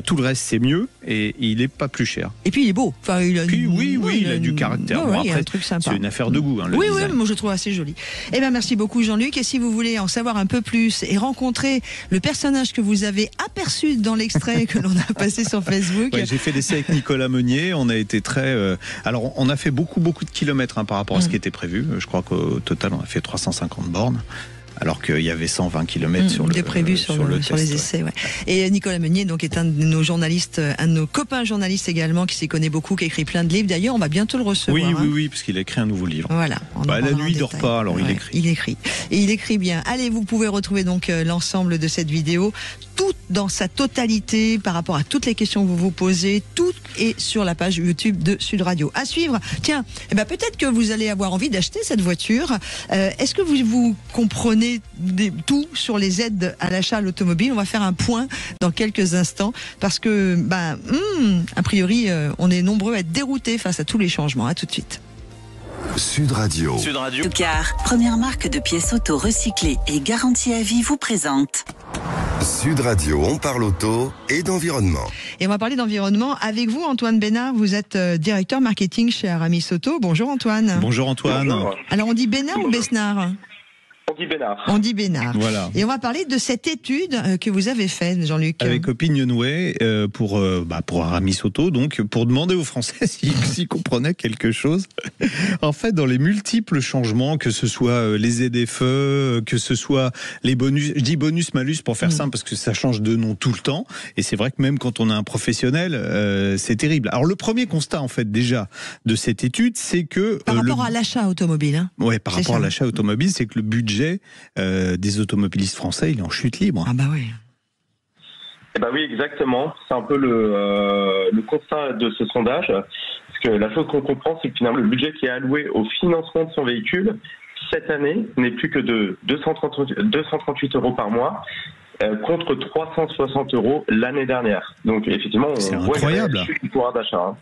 Tout le reste, c'est mieux et il n'est pas plus cher. Et puis il est beau. Enfin, il a du caractère. Bon, après, c'est une affaire de goût. Oui, moi je trouve assez joli. Eh bien, merci beaucoup Jean-Luc. Et si vous voulez en savoir un peu plus et rencontrer le personnage que vous avez aperçu dans l'extrait que l'on a passé sur Facebook. J'ai fait l'essai avec Nicolas Meunier. On a été très. Alors, on a fait beaucoup de kilomètres par rapport à ce qui était prévu. Je crois qu'au total, on a fait 350 bornes. Alors qu'il y avait 120 km sur les essais. Ouais. Et Nicolas Meunier donc, est un de nos journalistes, un de nos copains journalistes également, qui s'y connaît beaucoup, qui écrit plein de livres. D'ailleurs, on va bientôt le recevoir. Oui, parce qu'il a écrit un nouveau livre. Voilà. La nuit, il ne dort pas, alors il écrit. Il écrit. Et il écrit bien. Allez, vous pouvez retrouver donc l'ensemble de cette vidéo, tout dans sa totalité, par rapport à toutes les questions que vous vous posez. Tout est sur la page YouTube de Sud Radio. À suivre. Tiens, peut-être que vous allez avoir envie d'acheter cette voiture. Est-ce que vous comprenez tout sur les aides à l'achat à l'automobile? On va faire un point dans quelques instants parce que, a priori, on est nombreux à être déroutés face à tous les changements. À tout de suite. Sud Radio. Car, première marque de pièces auto recyclées et garantie à vie, vous présente Sud Radio, on parle auto et d'environnement. Et on va parler d'environnement avec vous, Antoine Bénard. Vous êtes directeur marketing chez Aramis Auto. Bonjour Antoine. Bonjour Antoine. Bonjour. Alors on dit Bénard ou Besnard? On dit Bénard. Voilà. Et on va parler de cette étude que vous avez faite, Jean-Luc. Avec Opinionway pour Aramis Auto, donc pour demander aux Français s'ils comprenaient quelque chose. En fait, dans les multiples changements, que ce soit les ZFE, que ce soit les bonus, je dis bonus-malus pour faire simple parce que ça change de nom tout le temps. Et c'est vrai que même quand on a un professionnel, c'est terrible. Alors le premier constat en fait déjà de cette étude, c'est que par rapport à l'achat automobile. Ouais, par rapport à l'achat automobile, c'est que le budget des automobilistes français, il est en chute libre. Ah bah oui. Oui, exactement. C'est un peu le constat de ce sondage. Parce que la chose qu'on comprend, c'est que finalement, le budget qui est alloué au financement de son véhicule, cette année, n'est plus que de 238 euros par mois, contre 360 euros l'année dernière. Donc, effectivement, on voit une chute du pouvoir d'achat.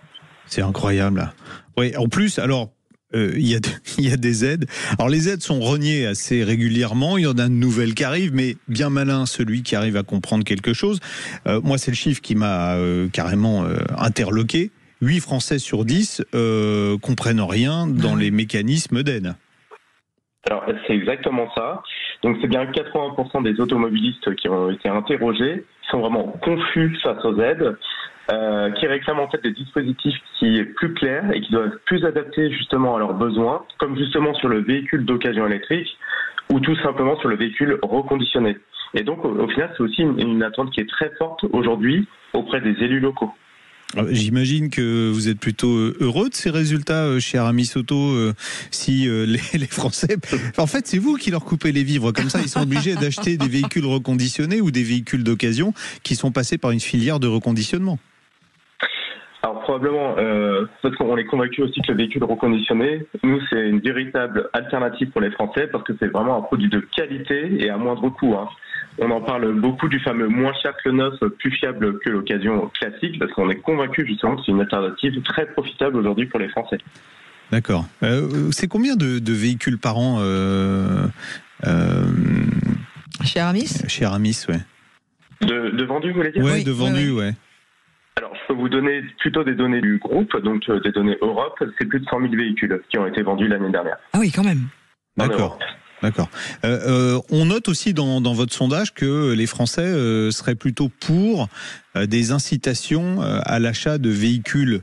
C'est incroyable. Oui, en plus, alors, il y a des aides. Alors les aides sont reniées assez régulièrement. Il y en a de nouvelles qui arrivent, mais bien malin celui qui arrive à comprendre quelque chose. Moi, c'est le chiffre qui m'a carrément interloqué. 8 Français sur 10 comprennent rien dans les mécanismes d'aide. Alors c'est exactement ça. Donc c'est bien 80% des automobilistes qui ont été interrogés sont vraiment confus face aux aides. Qui réclament en fait des dispositifs qui sont plus clairs et qui doivent être plus adaptés justement à leurs besoins, comme justement sur le véhicule d'occasion électrique ou tout simplement sur le véhicule reconditionné. Et donc au final, c'est aussi une attente qui est très forte aujourd'hui auprès des élus locaux. J'imagine que vous êtes plutôt heureux de ces résultats chez Aramis Auto, si les Français... En fait, c'est vous qui leur coupez les vivres. Comme ça, ils sont obligés d'acheter des véhicules reconditionnés ou des véhicules d'occasion qui sont passés par une filière de reconditionnement. Alors probablement, parce qu'on est convaincu aussi que le véhicule reconditionné, nous, c'est une véritable alternative pour les Français parce que c'est vraiment un produit de qualité et à moindre coût. On en parle beaucoup du fameux moins cher que le neuf, plus fiable que l'occasion classique, parce qu'on est convaincu justement que c'est une alternative très profitable aujourd'hui pour les Français. D'accord. C'est combien de véhicules par an chez Aramis? Chez Aramis, ouais. De vendus, vous voulez dire? Oui, de vendus, ouais. Alors, je peux vous donner plutôt des données du groupe, donc des données Europe. C'est plus de 100 000 véhicules qui ont été vendus l'année dernière. Ah oui, quand même. D'accord. D'accord. On note aussi dans votre sondage que les Français seraient plutôt pour des incitations à l'achat de véhicules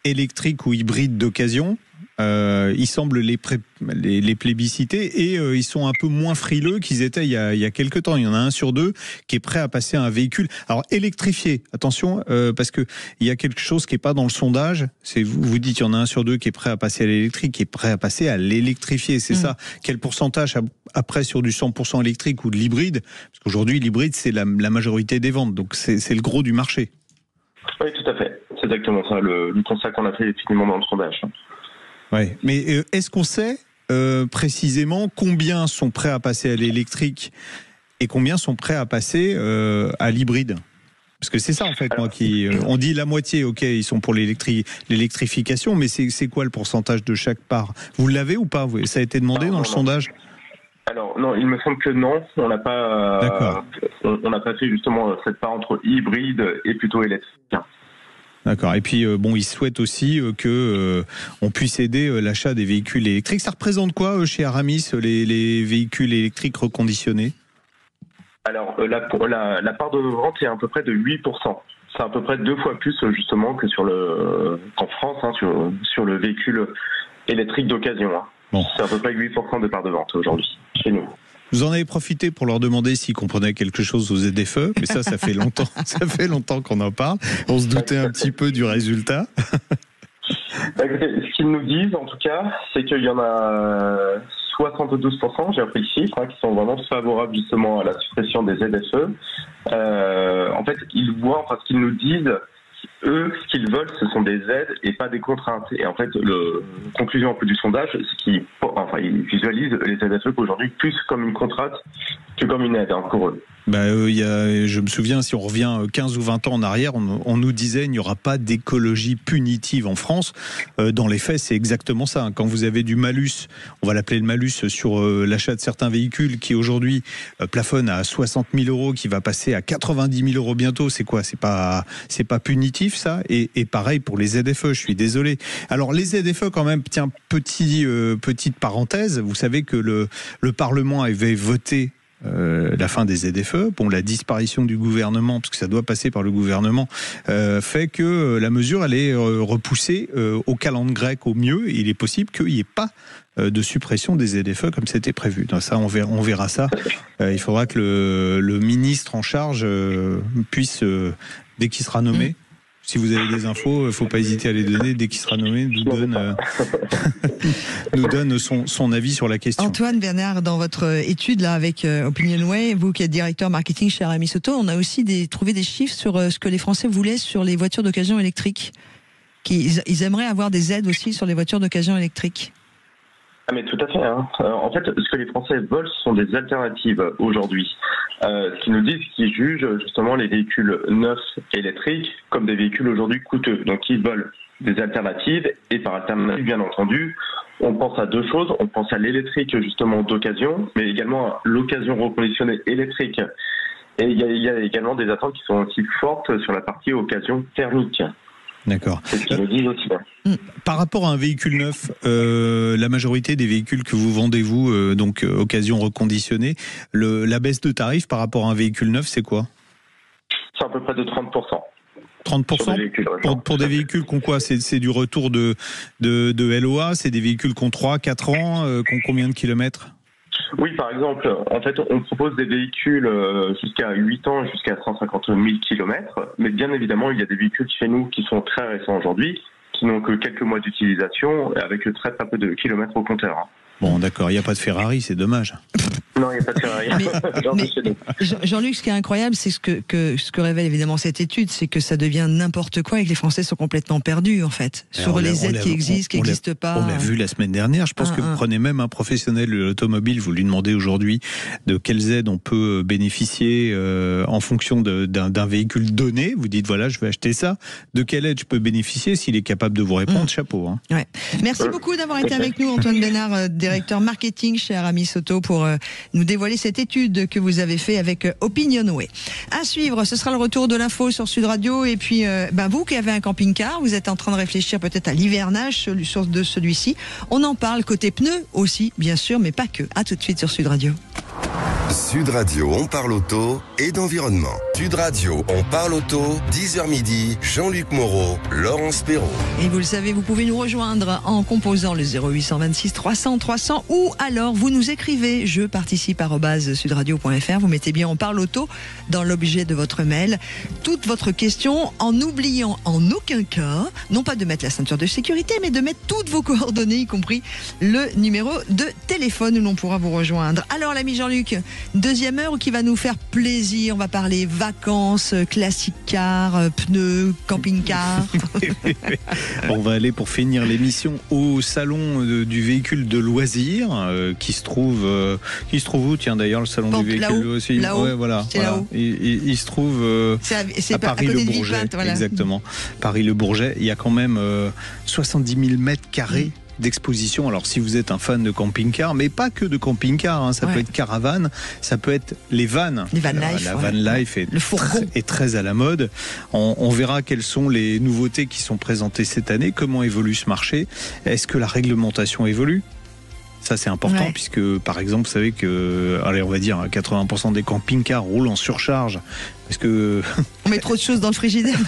électriques ou hybrides d'occasion. Ils semblent les plébisciter et ils sont un peu moins frileux qu'ils étaient il y a quelques temps. Il y en a 1 sur 2 qui est prêt à passer à un véhicule. Alors électrifié, attention, parce que il y a quelque chose qui est pas dans le sondage. C'est vous dites il y en a 1 sur 2 qui est prêt à passer à l'électrique, qui est prêt à passer à l'électrifié. C'est ça. Quel pourcentage après sur du 100% électrique ou de l'hybride? Parce qu'aujourd'hui l'hybride c'est la majorité des ventes, donc c'est le gros du marché. Oui, tout à fait. C'est exactement ça le constat qu'on a fait effectivement dans le sondage. Ouais. Mais est-ce qu'on sait précisément combien sont prêts à passer à l'électrique et combien sont prêts à passer à l'hybride? Parce que c'est ça en fait, moi qui on dit la moitié, ok, ils sont pour l'électrification, mais c'est quoi le pourcentage de chaque part? Vous l'avez ou pas? Ça a été demandé dans le sondage? Alors non, il me semble que non, on n'a pas, on n'a pas fait justement cette part entre hybride et plutôt électrique. D'accord. Et puis bon, ils souhaitent aussi que on puisse aider l'achat des véhicules électriques. Ça représente quoi chez Aramis les véhicules électriques reconditionnés? Alors la part de vente est à peu près de 8%. C'est à peu près 2 fois plus justement que qu'en France, hein, sur le véhicule électrique d'occasion. Hein. Bon. C'est à peu près 8% de part de vente aujourd'hui chez nous. Vous en avez profité pour leur demander s'ils comprenaient quelque chose aux ZFE, mais ça fait longtemps. Ça fait longtemps qu'on en parle. On se doutait un petit peu du résultat. Ce qu'ils nous disent, en tout cas, c'est qu'il y en a 72%, j'ai appris le chiffre, qui sont vraiment favorables justement à la suppression des ZFE. En fait, ils voient, ce qu'ils nous disent, eux, ce qu'ils veulent, ce sont des aides et pas des contraintes. Et en fait, la conclusion un peu du sondage, c'est qu'ils visualisent les ZFE aujourd'hui plus comme une contrainte que comme une aide pour eux. Je me souviens, si on revient 15 ou 20 ans en arrière, on nous disait qu'il n'y aura pas d'écologie punitive en France. Dans les faits, c'est exactement ça. Quand vous avez du malus, on va l'appeler le malus sur l'achat de certains véhicules qui aujourd'hui plafonne à 60 000 euros, qui va passer à 90 000 euros bientôt, c'est quoi? C'est pas punitif ça? Et pareil pour les ZFE, je suis désolé. Alors les ZFE quand même, tiens, petite parenthèse, vous savez que le Parlement avait voté la fin des ZFE, la disparition du gouvernement, parce que ça doit passer par le gouvernement, fait que la mesure elle est repoussée au calendrier grec au mieux. Et il est possible qu'il n'y ait pas de suppression des ZFE comme c'était prévu. Donc ça, on verra ça. Il faudra que le ministre en charge puisse, dès qu'il sera nommé, si vous avez des infos, il ne faut pas hésiter à les donner. Dès qu'il sera nommé, nous donne son avis sur la question. Antoine Bernard, dans votre étude là avec Opinionway, vous qui êtes directeur marketing chez Aramis Auto, on a aussi trouvé des chiffres sur ce que les Français voulaient sur les voitures d'occasion électriques. Ils aimeraient avoir des aides aussi sur les voitures d'occasion électriques. Ah mais tout à fait. Hein. En fait, ce que les Français veulent, ce sont des alternatives aujourd'hui. Ce qu'ils nous disent, qu'ils jugent justement les véhicules neufs électriques comme des véhicules aujourd'hui coûteux. Donc ils veulent des alternatives et par alternative, bien entendu, on pense à 2 choses. On pense à l'électrique justement d'occasion, mais également à l'occasion reconditionnée électrique. Et il y a également des attentes qui sont aussi fortes sur la partie occasion thermique. D'accord. C'est ce qu'ils nous disent aussi. Par rapport à un véhicule neuf, la majorité des véhicules que vous vendez, vous, donc occasion reconditionnée, la baisse de tarif par rapport à un véhicule neuf, c'est quoi? C'est à peu près de 30%. 30% pour des véhicules qui ont quoi? C'est du retour de LOA, c'est des véhicules qui ont 3-4 ans, qui ont combien de kilomètres? Oui, par exemple, en fait, on propose des véhicules jusqu'à 8 ans, jusqu'à 150 000 km, mais bien évidemment, il y a des véhicules chez nous qui sont très récents aujourd'hui, qui n'ont que quelques mois d'utilisation, avec très peu de kilomètres au compteur. Bon, d'accord, il n'y a pas de Ferrari, c'est dommage. Non, il n'y a pas de Ferrari. Jean-Luc, ce qui est incroyable, c'est ce que révèle évidemment cette étude, c'est que ça devient n'importe quoi et que les Français sont complètement perdus, en fait, sur les aides qui existent, qui n'existent pas. On l'a vu la semaine dernière. Je pense que vous prenez même un professionnel de l'automobile, vous lui demandez aujourd'hui de quelles aides on peut bénéficier en fonction d'un véhicule donné. Vous dites, voilà, je vais acheter ça. De quelle aide je peux bénéficier? S'il est capable de vous répondre, chapeau. Hein. Ouais. Merci beaucoup d'avoir été avec nous, Antoine Bénard, directeur marketing chez Aramis Auto, pour nous dévoiler cette étude que vous avez fait avec Opinionway. À suivre, ce sera le retour de l'info sur Sud Radio. Et puis, vous qui avez un camping-car, vous êtes en train de réfléchir peut-être à l'hivernage de celui-ci. On en parle côté pneus aussi, bien sûr, mais pas que. À tout de suite sur Sud Radio. Sud Radio, on parle auto et d'environnement. Sud Radio, on parle auto, 10h midi, Jean-Luc Moreau, Laurence Perrault. Et vous le savez, vous pouvez nous rejoindre en composant le 0826 300 300 ou alors vous nous écrivez je participe @sudradio.fr. Vous mettez bien on parle auto dans l'objet de votre mail. Toute votre question en n'oubliant en aucun cas, non pas de mettre la ceinture de sécurité, mais de mettre toutes vos coordonnées, y compris le numéro de téléphone où l'on pourra vous rejoindre. Alors l'ami Jean-Luc, deuxième heure qui va nous faire plaisir. On va parler vacances, classic car, pneus, camping-car. On va aller pour finir l'émission au salon du véhicule de loisirs qui se trouve où, tiens d'ailleurs le salon du véhicule aussi. Là-haut. Ouais, voilà. Il se trouve à Paris-le-Bourget. Voilà. Exactement. Paris-le-Bourget. Il y a quand même 70 000 mètres carrés d'exposition. Alors si vous êtes un fan de camping-car, mais pas que de camping-car, hein, ça peut être caravane, ça peut être les vannes. Les van life. La van life est très à la mode. On verra quelles sont les nouveautés qui sont présentées cette année, comment évolue ce marché, est-ce que la réglementation évolue ? Ça c'est important puisque par exemple vous savez que, allez on va dire 80% des camping-cars roulent en surcharge parce que on met trop de choses dans le frigidaire.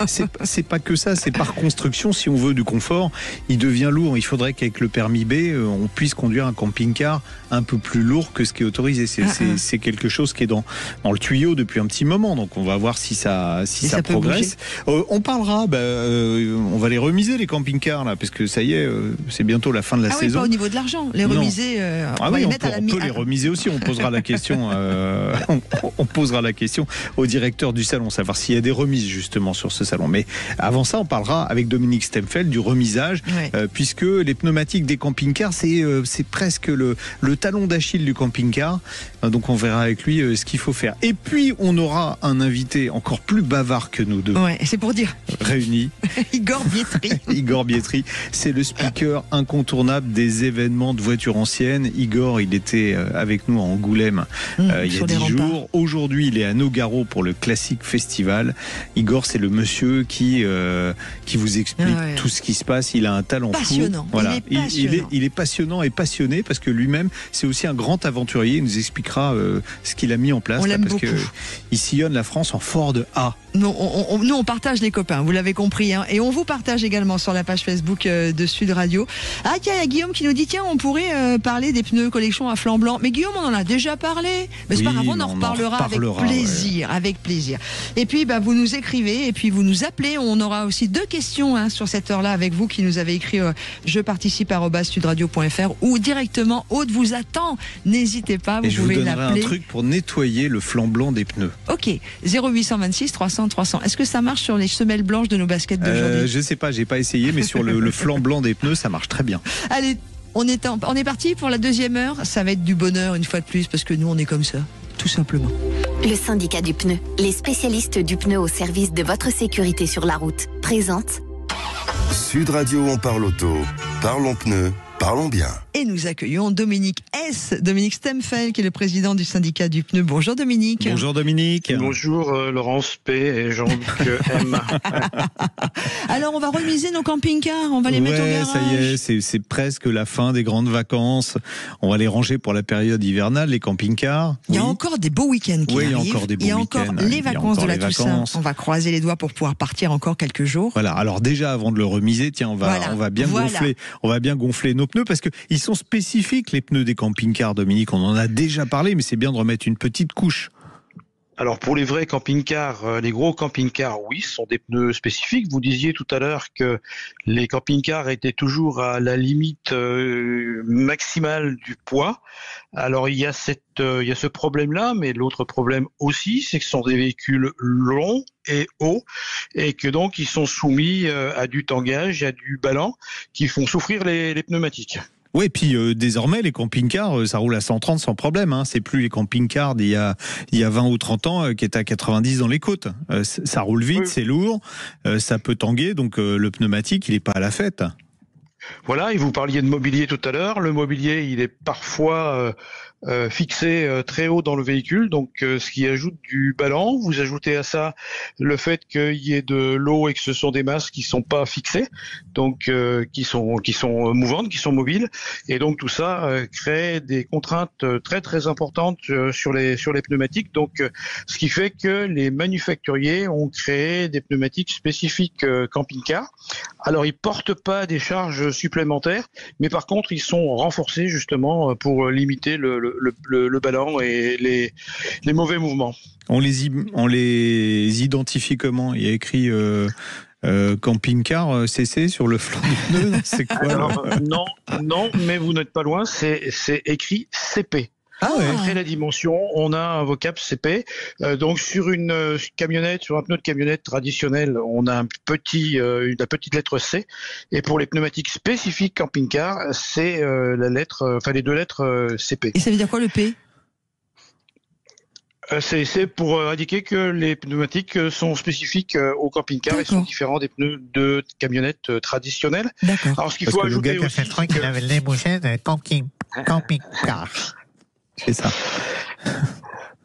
c'est pas que ça, c'est par construction. Si on veut du confort, il devient lourd. Il faudrait qu'avec le permis B, on puisse conduire un camping-car un peu plus lourd que ce qui est autorisé. C'est quelque chose qui est dans le tuyau depuis un petit moment. Donc on va voir si ça progresse. On parlera, on va les remiser les camping-cars là, parce que ça y est, c'est bientôt la fin de la saison. Oui, pas au niveau de l'argent. Les remiser, on peut les remiser aussi. On posera la question. On posera la question au directeur du salon, savoir s'il y a des remises justement sur ce salon. Mais avant ça, on parlera avec Dominique Stemfeld du remisage, puisque les pneumatiques des camping-cars, c'est presque le talon d'Achille du camping-car. Donc on verra avec lui ce qu'il faut faire. Et puis on aura un invité encore plus bavard que nous deux. Ouais, c'est pour dire. Réunis. Igor Bietri. Igor Bietri, c'est le speaker incontournable des événements de voitures anciennes. Igor, il était avec nous à Angoulême il y a 10 jours. Aujourd'hui, il est à Nogaro pour le Classic Festival. Igor, c'est le monsieur qui vous explique tout ce qui se passe. Il a un talent passionnant. Fou. Voilà. Il est passionnant et passionné parce que lui-même, c'est aussi un grand aventurier. Il nous expliquera ce qu'il a mis en place. Parce qu'il sillonne la France en Ford A. Nous, on partage les copains, vous l'avez compris. Hein, et on vous partage également sur la page Facebook de Sud Radio. Ah, tiens, il y a Guillaume qui nous dit, tiens, on pourrait parler des pneus collection à flanc blanc. Mais Guillaume, on en a déjà parlé. Mais c'est pas grave, on en reparlera avec plaisir. Ouais. Avec plaisir. Et puis, vous nous écrivez et puis vous nous appelez. On aura aussi 2 questions sur cette heure-là avec vous qui nous avez écrit je participe @sudradio.fr ou directement Aude vous attend. N'hésitez pas, vous pouvez l'appeler. Je vous donnerai un truc pour nettoyer le flanc blanc des pneus. Ok, 0826 300 300. Est-ce que ça marche sur les semelles blanches de nos baskets d'aujourd'hui ? Je sais pas, j'ai pas essayé, mais sur le flanc blanc des pneus, ça marche très bien. Allez, on est parti pour la deuxième heure. Ça va être du bonheur une fois de plus parce que nous on est comme ça, tout simplement. Le syndicat du pneu, les spécialistes du pneu au service de votre sécurité sur la route, présente Sud Radio, on parle auto, parlons pneus, parlons bien. Et nous accueillons Dominique Stemfeld, qui est le président du syndicat du pneu. Bonjour Dominique. Bonjour Dominique. Bonjour Laurence P et Jean-Luc M. Alors on va remiser nos camping-cars, on va les mettre au garage. Ça y est, c'est presque la fin des grandes vacances. On va les ranger pour la période hivernale, les camping-cars. Il y a encore des beaux week-ends qui arrivent. Il y a encore des beaux week-ends. Il y a encore les vacances de la Toussaint. On va croiser les doigts pour pouvoir partir encore quelques jours. Voilà. Alors déjà avant de le remiser, tiens, on va bien gonfler nos pneus parce que ils sont spécifiques, les pneus des camping-cars, Dominique. On en a déjà parlé, mais c'est bien de remettre une petite couche. Alors pour les vrais camping-cars, les gros camping-cars, oui, ce sont des pneus spécifiques. Vous disiez tout à l'heure que les camping-cars étaient toujours à la limite maximale du poids. Alors il y a ce problème-là, mais l'autre problème aussi, c'est que ce sont des véhicules longs et hauts, et que donc ils sont soumis à du tangage, à du ballon, qui font souffrir les pneumatiques. Oui, puis désormais, les camping-cars, ça roule à 130 sans problème. Hein. C'est plus les camping-cars d'il y a 20 ou 30 ans qui étaient à 90 dans les côtes. Ça roule vite, c'est lourd, ça peut tanguer, donc le pneumatique, il n'est pas à la fête. Voilà, et vous parliez de mobilier tout à l'heure. Le mobilier, il est parfois fixés très haut dans le véhicule, donc ce qui ajoute du ballon. Vous ajoutez à ça le fait qu'il y ait de l'eau et que ce sont des masses qui sont pas fixées, donc qui sont mouvantes, qui sont mobiles, et donc tout ça crée des contraintes très très importantes sur les pneumatiques. Donc ce qui fait que les manufacturiers ont créé des pneumatiques spécifiques camping-car. Alors ils portent pas des charges supplémentaires, mais par contre ils sont renforcés justement pour limiter le ballon et les mauvais mouvements. On les identifie comment? Il y a écrit camping-car CC sur le flanc du pneu. C'est quoi? Alors, non, mais vous n'êtes pas loin. C'est écrit CP. Ah ouais. Après la dimension, on a un vocable CP. Donc sur une camionnette, sur un pneu de camionnette traditionnel, on a la petite lettre C. Et pour les pneumatiques spécifiques camping-car, c'est les deux lettres CP. Et ça veut dire quoi le P? C'est pour indiquer que les pneumatiques sont spécifiques au camping-car et sont différents des pneus de camionnettes traditionnelles. D'accord. Alors ce qu'il faut ajouter aussi, c'est qu'il avait les bouchettes camping-car. C'est ça.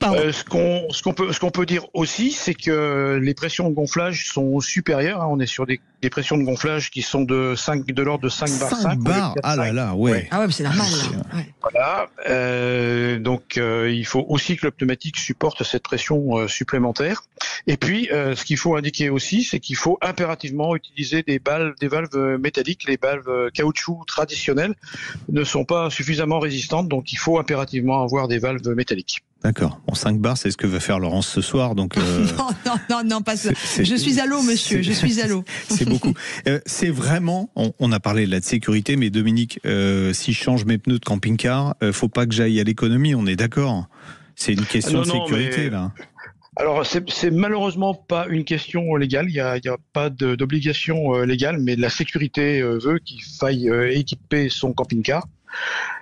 Ce qu'on peut dire aussi, c'est que les pressions de gonflage sont supérieures. On est sur des pressions de gonflage qui sont de l'ordre de 5 bar 5. 5 bars, ah là là, ouais. Ah ouais, mais c'est normal. Là. Ouais. Voilà. Donc il faut aussi que le pneumatique supporte cette pression supplémentaire. Et puis ce qu'il faut indiquer aussi, c'est qu'il faut impérativement utiliser des valves métalliques. Les valves caoutchouc traditionnelles ne sont pas suffisamment résistantes, donc il faut impérativement avoir des valves métalliques. D'accord. Bon, 5 bars, c'est ce que va faire Laurence ce soir. Donc, non, pas ça. Je suis à l'eau, monsieur. Je suis à l'eau. C'est beaucoup. C'est vraiment, on a parlé là de sécurité, mais Dominique, si je change mes pneus de camping-car, faut pas que j'aille à l'économie, on est d'accord? C'est une question de sécurité, là. Alors, c'est malheureusement pas une question légale. Il y a pas d'obligation légale, mais la sécurité veut qu'il faille équiper son camping-car.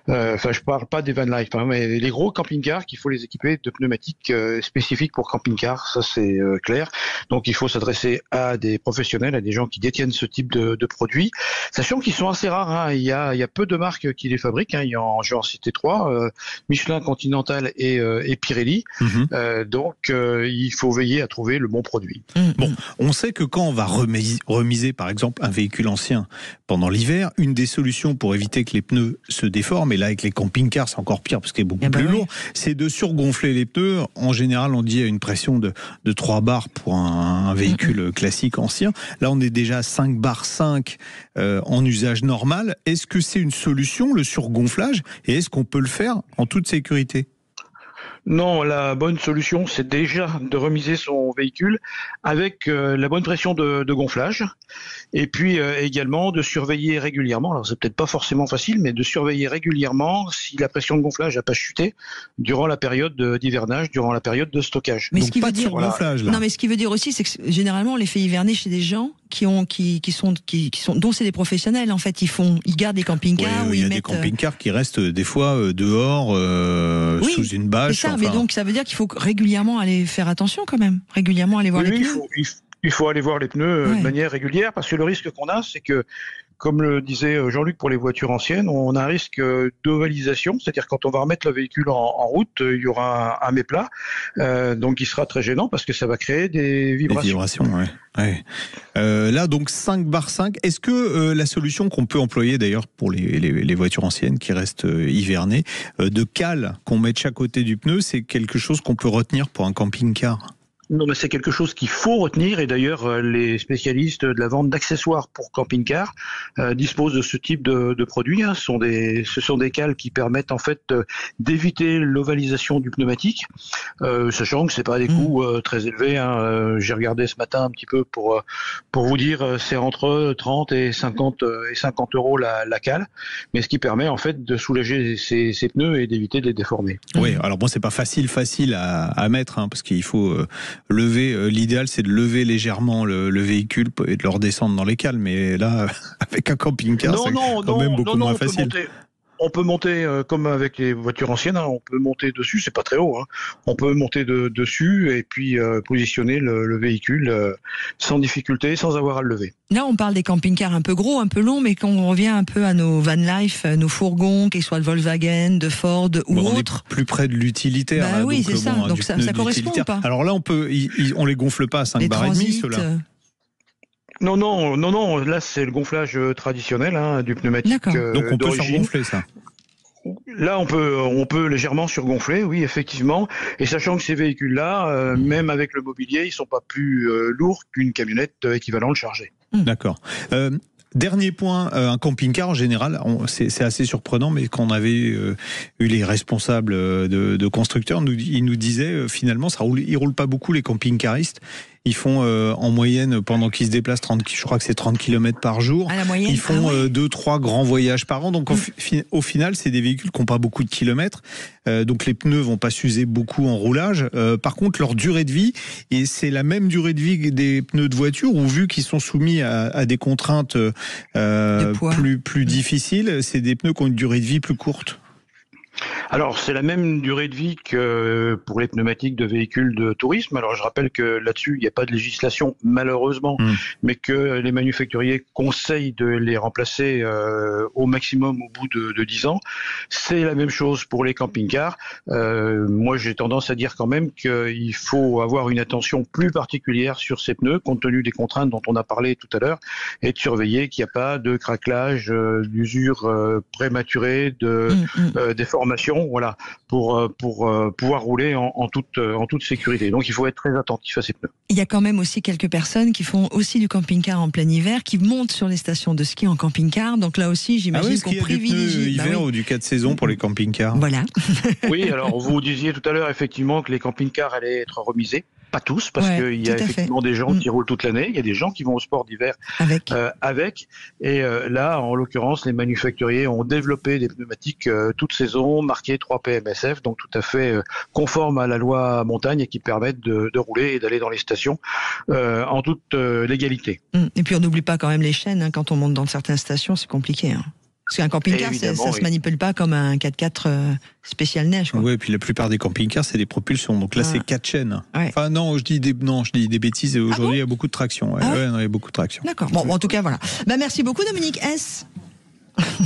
Je parle pas des van life, mais les gros camping-cars, qu'il faut les équiper de pneumatiques spécifiques pour camping-car, ça c'est clair. Donc il faut s'adresser à des professionnels, à des gens qui détiennent ce type de produits, sachant qu'ils sont assez rares. Il y a peu de marques qui les fabriquent. Je vais en citer 3, Michelin, Continental et Pirelli. Donc il faut veiller à trouver le bon produit. Bon, on sait que quand on va remiser par exemple un véhicule ancien pendant l'hiver, une des solutions pour éviter que les pneus se déforment, et là avec les camping-cars c'est encore pire parce qu'il est beaucoup plus lourd, c'est de surgonfler les pneus. En général on dit à une pression de 3 bars pour un véhicule classique ancien. Là on est déjà à 5 bars 5 en usage normal. Est-ce que c'est une solution, le surgonflage, et est-ce qu'on peut le faire en toute sécurité? Non, la bonne solution, c'est déjà de remiser son véhicule avec la bonne pression de gonflage, et puis également de surveiller régulièrement. Alors c'est peut-être pas forcément facile, mais de surveiller régulièrement si la pression de gonflage n'a pas chuté durant la période d'hivernage, durant la période de stockage. Mais donc ce qui pas veut de dire surgonflage, là. Non, mais ce qui veut dire aussi, c'est que généralement on les fait hiverner chez des gens dont c'est des professionnels en fait. Ils gardent des camping-cars. Il y a des camping-cars qui restent des fois dehors sous une bâche. C'est ça, mais donc ça veut dire qu'il faut régulièrement aller faire attention quand même, régulièrement aller voir les pneus. Il faut aller voir les pneus de manière régulière, parce que le risque qu'on a, c'est que, comme le disait Jean-Luc pour les voitures anciennes, on a un risque d'ovalisation, c'est-à-dire quand on va remettre le véhicule en route, il y aura un méplat, donc il sera très gênant parce que ça va créer des vibrations. Là donc 5 bar 5, est-ce que la solution qu'on peut employer d'ailleurs pour les voitures anciennes qui restent hivernées, de cale qu'on met de chaque côté du pneu, c'est quelque chose qu'on peut retenir pour un camping-car? Non, mais c'est quelque chose qu'il faut retenir, et d'ailleurs les spécialistes de la vente d'accessoires pour camping-car disposent de ce type de produits. Ce sont des cales qui permettent en fait d'éviter l'ovalisation du pneumatique, sachant que c'est pas des coûts très élevés. J'ai regardé ce matin un petit peu pour vous dire, c'est entre 30 et 50 euros la cale, mais ce qui permet en fait de soulager ces pneus et d'éviter de les déformer. Oui, alors bon, c'est pas facile à mettre, parce qu'il faut lever, l'idéal c'est de lever légèrement le véhicule et de le redescendre dans les cales, mais là avec un camping-car c'est quand même beaucoup moins facile. On peut monter, comme avec les voitures anciennes, on peut monter dessus, c'est pas très haut. On peut monter dessus et puis positionner le véhicule sans difficulté, sans avoir à le lever. Là, on parle des camping-cars un peu gros, un peu longs, mais quand on revient un peu à nos van life, nos fourgons, qu'ils soient de Volkswagen, de Ford ou autres. On est plus près de l'utilitaire. Bah là, oui, donc, c'est ça. Donc ça correspond ou pas? Alors là, on les gonfle pas à 5 bars et demi, ceux-là. Non, là c'est le gonflage traditionnel du pneumatique. Donc on peut surgonfler ça. Là, on peut légèrement surgonfler, oui, effectivement. Et sachant que ces véhicules-là, même avec le mobilier, ils sont pas plus lourds qu'une camionnette équivalente chargée. D'accord. Dernier point, un camping-car en général, c'est assez surprenant, mais quand on avait eu les responsables de constructeurs, ils nous disaient finalement, ils roulent pas beaucoup les camping-caristes. Ils font en moyenne, pendant qu'ils se déplacent, je crois que c'est 30 km par jour. À la moyenne, ils font 2-3 grands voyages par an. Donc au final, c'est des véhicules qui n'ont pas beaucoup de kilomètres. Donc les pneus vont pas s'user beaucoup en roulage. Par contre, leur durée de vie, et c'est la même durée de vie des pneus de voiture, ou vu qu'ils sont soumis à des contraintes plus difficiles, c'est des pneus qui ont une durée de vie plus courte. Alors, c'est la même durée de vie que pour les pneumatiques de véhicules de tourisme. Alors, je rappelle que là-dessus, il n'y a pas de législation, malheureusement, mais que les manufacturiers conseillent de les remplacer au maximum au bout de 10 ans. C'est la même chose pour les camping-cars. Moi, j'ai tendance à dire quand même qu'il faut avoir une attention plus particulière sur ces pneus, compte tenu des contraintes dont on a parlé tout à l'heure, et de surveiller qu'il n'y a pas de craquelage, d'usure prématurée, de déformation. Voilà, pour pouvoir rouler en toute sécurité. Donc il faut être très attentif à ces pneus. Il y a quand même aussi quelques personnes qui font aussi du camping-car en plein hiver, qui montent sur les stations de ski en camping-car. Donc là aussi, j'imagine qu'on privilégie du hiver ou du 4 saisons pour les camping-cars. Voilà. Oui, alors vous disiez tout à l'heure effectivement que les camping-cars allaient être remisés. Pas tous, parce qu'il y a effectivement des gens qui roulent toute l'année. Il y a des gens qui vont au sport d'hiver avec. Et là, en l'occurrence, les manufacturiers ont développé des pneumatiques toute saison, marquées 3 PMSF, donc tout à fait conformes à la loi montagne et qui permettent de rouler et d'aller dans les stations en toute légalité. Et puis on n'oublie pas quand même les chaînes. Quand on monte dans certaines stations, c'est compliqué. Parce qu'un camping-car, ça se manipule pas comme un 4x4 spécial neige. Oui, et puis la plupart des camping-cars, c'est des propulsions. Donc là, c'est 4 chaînes. Ouais. Enfin, non, je dis des bêtises. Aujourd'hui, il y a beaucoup de traction. Il y a beaucoup de traction. D'accord. Bon, en tout cas, voilà. Merci beaucoup, Dominique S.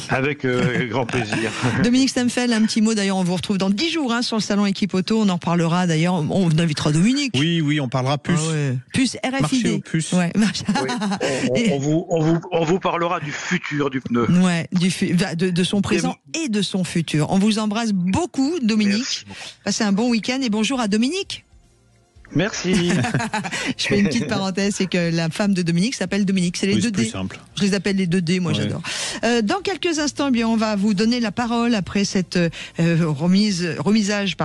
Avec grand plaisir. Dominique Stemfeld, un petit mot d'ailleurs, on vous retrouve dans 10 jours sur le salon Équipe Auto, on en reparlera d'ailleurs, on invitera Dominique. Oui, on parlera plus. Plus RFID. Marché aux puces. Ouais. On vous parlera du futur du pneu. Ouais, de son présent et de son futur. On vous embrasse beaucoup, Dominique. Passez un bon week-end et bonjour à Dominique. Merci. Je fais une petite parenthèse, c'est que la femme de Dominique s'appelle Dominique. C'est les 2D. C'est plus simple. Je les appelle les 2D, moi j'adore. Dans quelques instants, on va vous donner la parole après cette remisage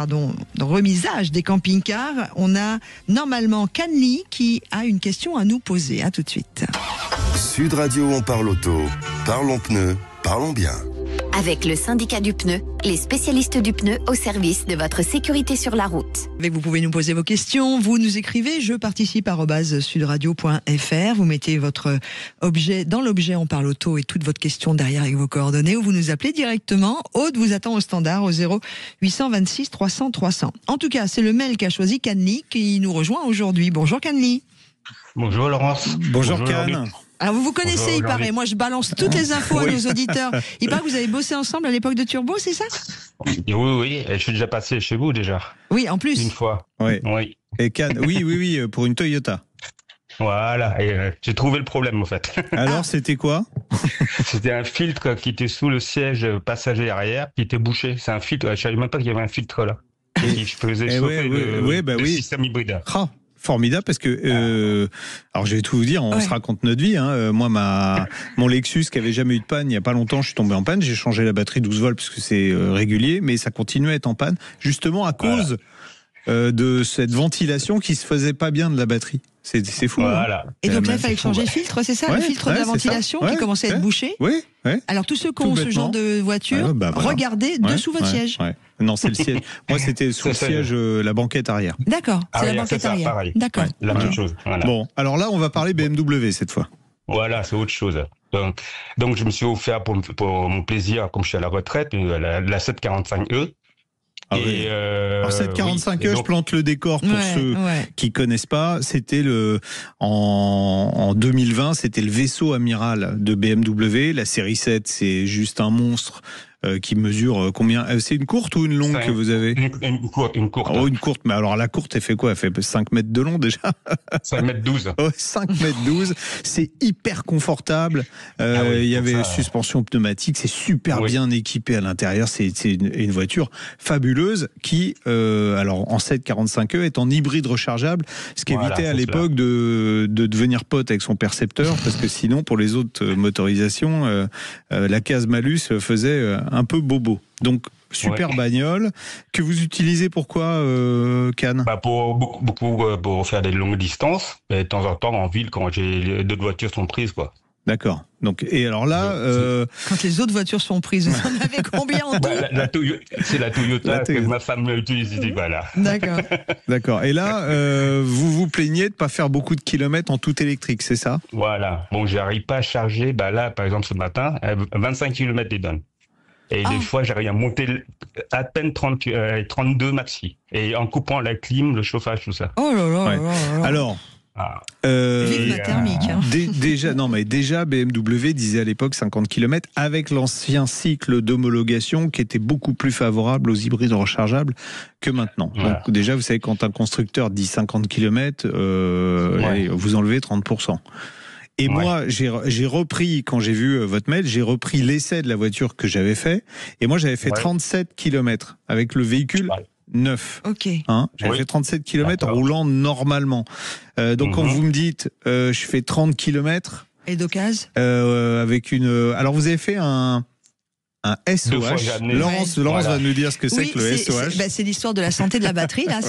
des camping-cars. On a normalement Canly qui a une question à nous poser. À tout de suite. Sud Radio, on parle auto. Parlons pneus, parlons bien. Avec le syndicat du pneu, les spécialistes du pneu au service de votre sécurité sur la route. Vous pouvez nous poser vos questions, vous nous écrivez je participe@sudradio.fr, vous mettez votre objet dans l'objet On parle auto et toute votre question derrière avec vos coordonnées, ou vous nous appelez directement. Aude vous attend au standard au 0826 300 300. En tout cas, c'est le mail qu'a choisi Canly qui nous rejoint aujourd'hui. Bonjour Canly. Bonjour Laurence. Bonjour Can. Alors vous connaissez, bonjour, il paraît. Moi je balance toutes les infos à nos auditeurs. Il paraît que vous avez bossé ensemble à l'époque de Turbo, c'est ça? Oui, je suis déjà passé chez vous déjà. Oui, en plus. Une fois. Oui. Et Can, oui, pour une Toyota. Voilà, et j'ai trouvé le problème en fait. Alors c'était quoi? C'était un filtre qui était sous le siège passager arrière, qui était bouché. C'est un filtre, je savais même pas qu'il y avait un filtre là. Et qui faisait chauffer le système hybride. Oh. Formidable, parce que alors je vais tout vous dire, on se raconte notre vie. Moi, mon Lexus qui avait jamais eu de panne, il y a pas longtemps, je suis tombé en panne. J'ai changé la batterie 12 volts parce que c'est régulier, mais ça continuait à être en panne, justement à cause de cette ventilation qui se faisait pas bien de la batterie. C'est fou. Voilà. Et donc là, il fallait changer le filtre, c'est ça, le filtre de la ventilation qui commençait à être bouché. Oui. Alors tous ceux qui ont ce genre de voiture, regardez dessous votre siège. Non, c'est le siège. Moi, c'était sous le siège, la banquette arrière. D'accord, c'est la banquette arrière. Pareil. D'accord. La même chose. Voilà. Bon, alors là, on va parler BMW cette fois. Voilà, c'est autre chose. Donc je me suis offert pour mon plaisir, comme je suis à la retraite, la 745E. Ah oui. Alors 745E, donc... je plante le décor pour ceux qui connaissent pas. C'était en 2020, c'était le vaisseau amiral de BMW. La série 7, c'est juste un monstre qui mesure combien? C'est une courte ou une longue que vous avez? Une courte. Oh, une courte. Mais alors la courte, elle fait quoi? Elle fait 5 mètres de long déjà? 5 mètres 12. Oh, 5 mètres 12. C'est hyper confortable. Il y avait suspension pneumatique. C'est super bien équipé à l'intérieur. C'est une voiture fabuleuse qui, alors en 745E, est en hybride rechargeable, ce qui évitait à l'époque de devenir pote avec son percepteur, parce que sinon, pour les autres motorisations, la case malus faisait un peu bobo. Donc super bagnole que vous utilisez pourquoi Cannes? Pour beaucoup pour faire des longues distances, et de temps en temps en ville quand d'autres voitures sont prises quoi. D'accord. Donc et alors là, quand les autres voitures sont prises, vous en avez combien en tout? C'est la Toyota que ma femme utilise. Voilà. D'accord. D'accord. Et là, vous vous plaignez de pas faire beaucoup de kilomètres en tout électrique, c'est ça? Voilà. Bon, j'arrive pas à charger. Là, par exemple, ce matin, 25 km les donne. Et des fois, j'arrive à monter à peine 32 maxi. Et en coupant la clim, le chauffage, tout ça. Oh là là. Alors. Vive la thermique. Déjà, BMW disait à l'époque 50 km avec l'ancien cycle d'homologation qui était beaucoup plus favorable aux hybrides rechargeables que maintenant. Donc déjà, vous savez, quand un constructeur dit 50 km, vous enlevez 30%. Et moi, j'ai repris, quand j'ai vu votre mail, j'ai repris l'essai de la voiture que j'avais fait. Et moi, j'avais fait 37 km avec le véhicule neuf. Ok. J'avais fait 37 km roulant normalement. Donc, quand vous me dites, je fais 30 km. Et d'occasion avec une. Alors, vous avez fait un SOH. Laurence va nous dire ce que c'est que le SOH. C'est l'histoire de la santé de la batterie. Là,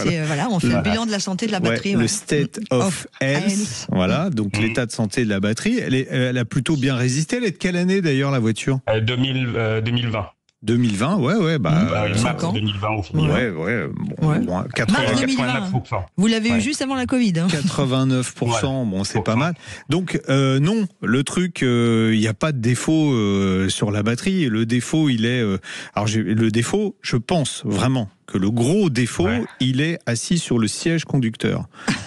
on fait le bilan de la santé de la batterie. Le State of Health. Voilà, donc l'état de santé de la batterie. Elle a plutôt bien résisté. Elle est de quelle année d'ailleurs la voiture? 2020. 2020, mars 2020 au final. Bon, 89%. Vous l'avez eu juste avant la Covid. 89%, bon, c'est pas mal. Donc, non, le truc, il n'y a pas de défaut sur la batterie. Le défaut, il est... le défaut, je pense vraiment que le gros défaut, il est assis sur le siège conducteur.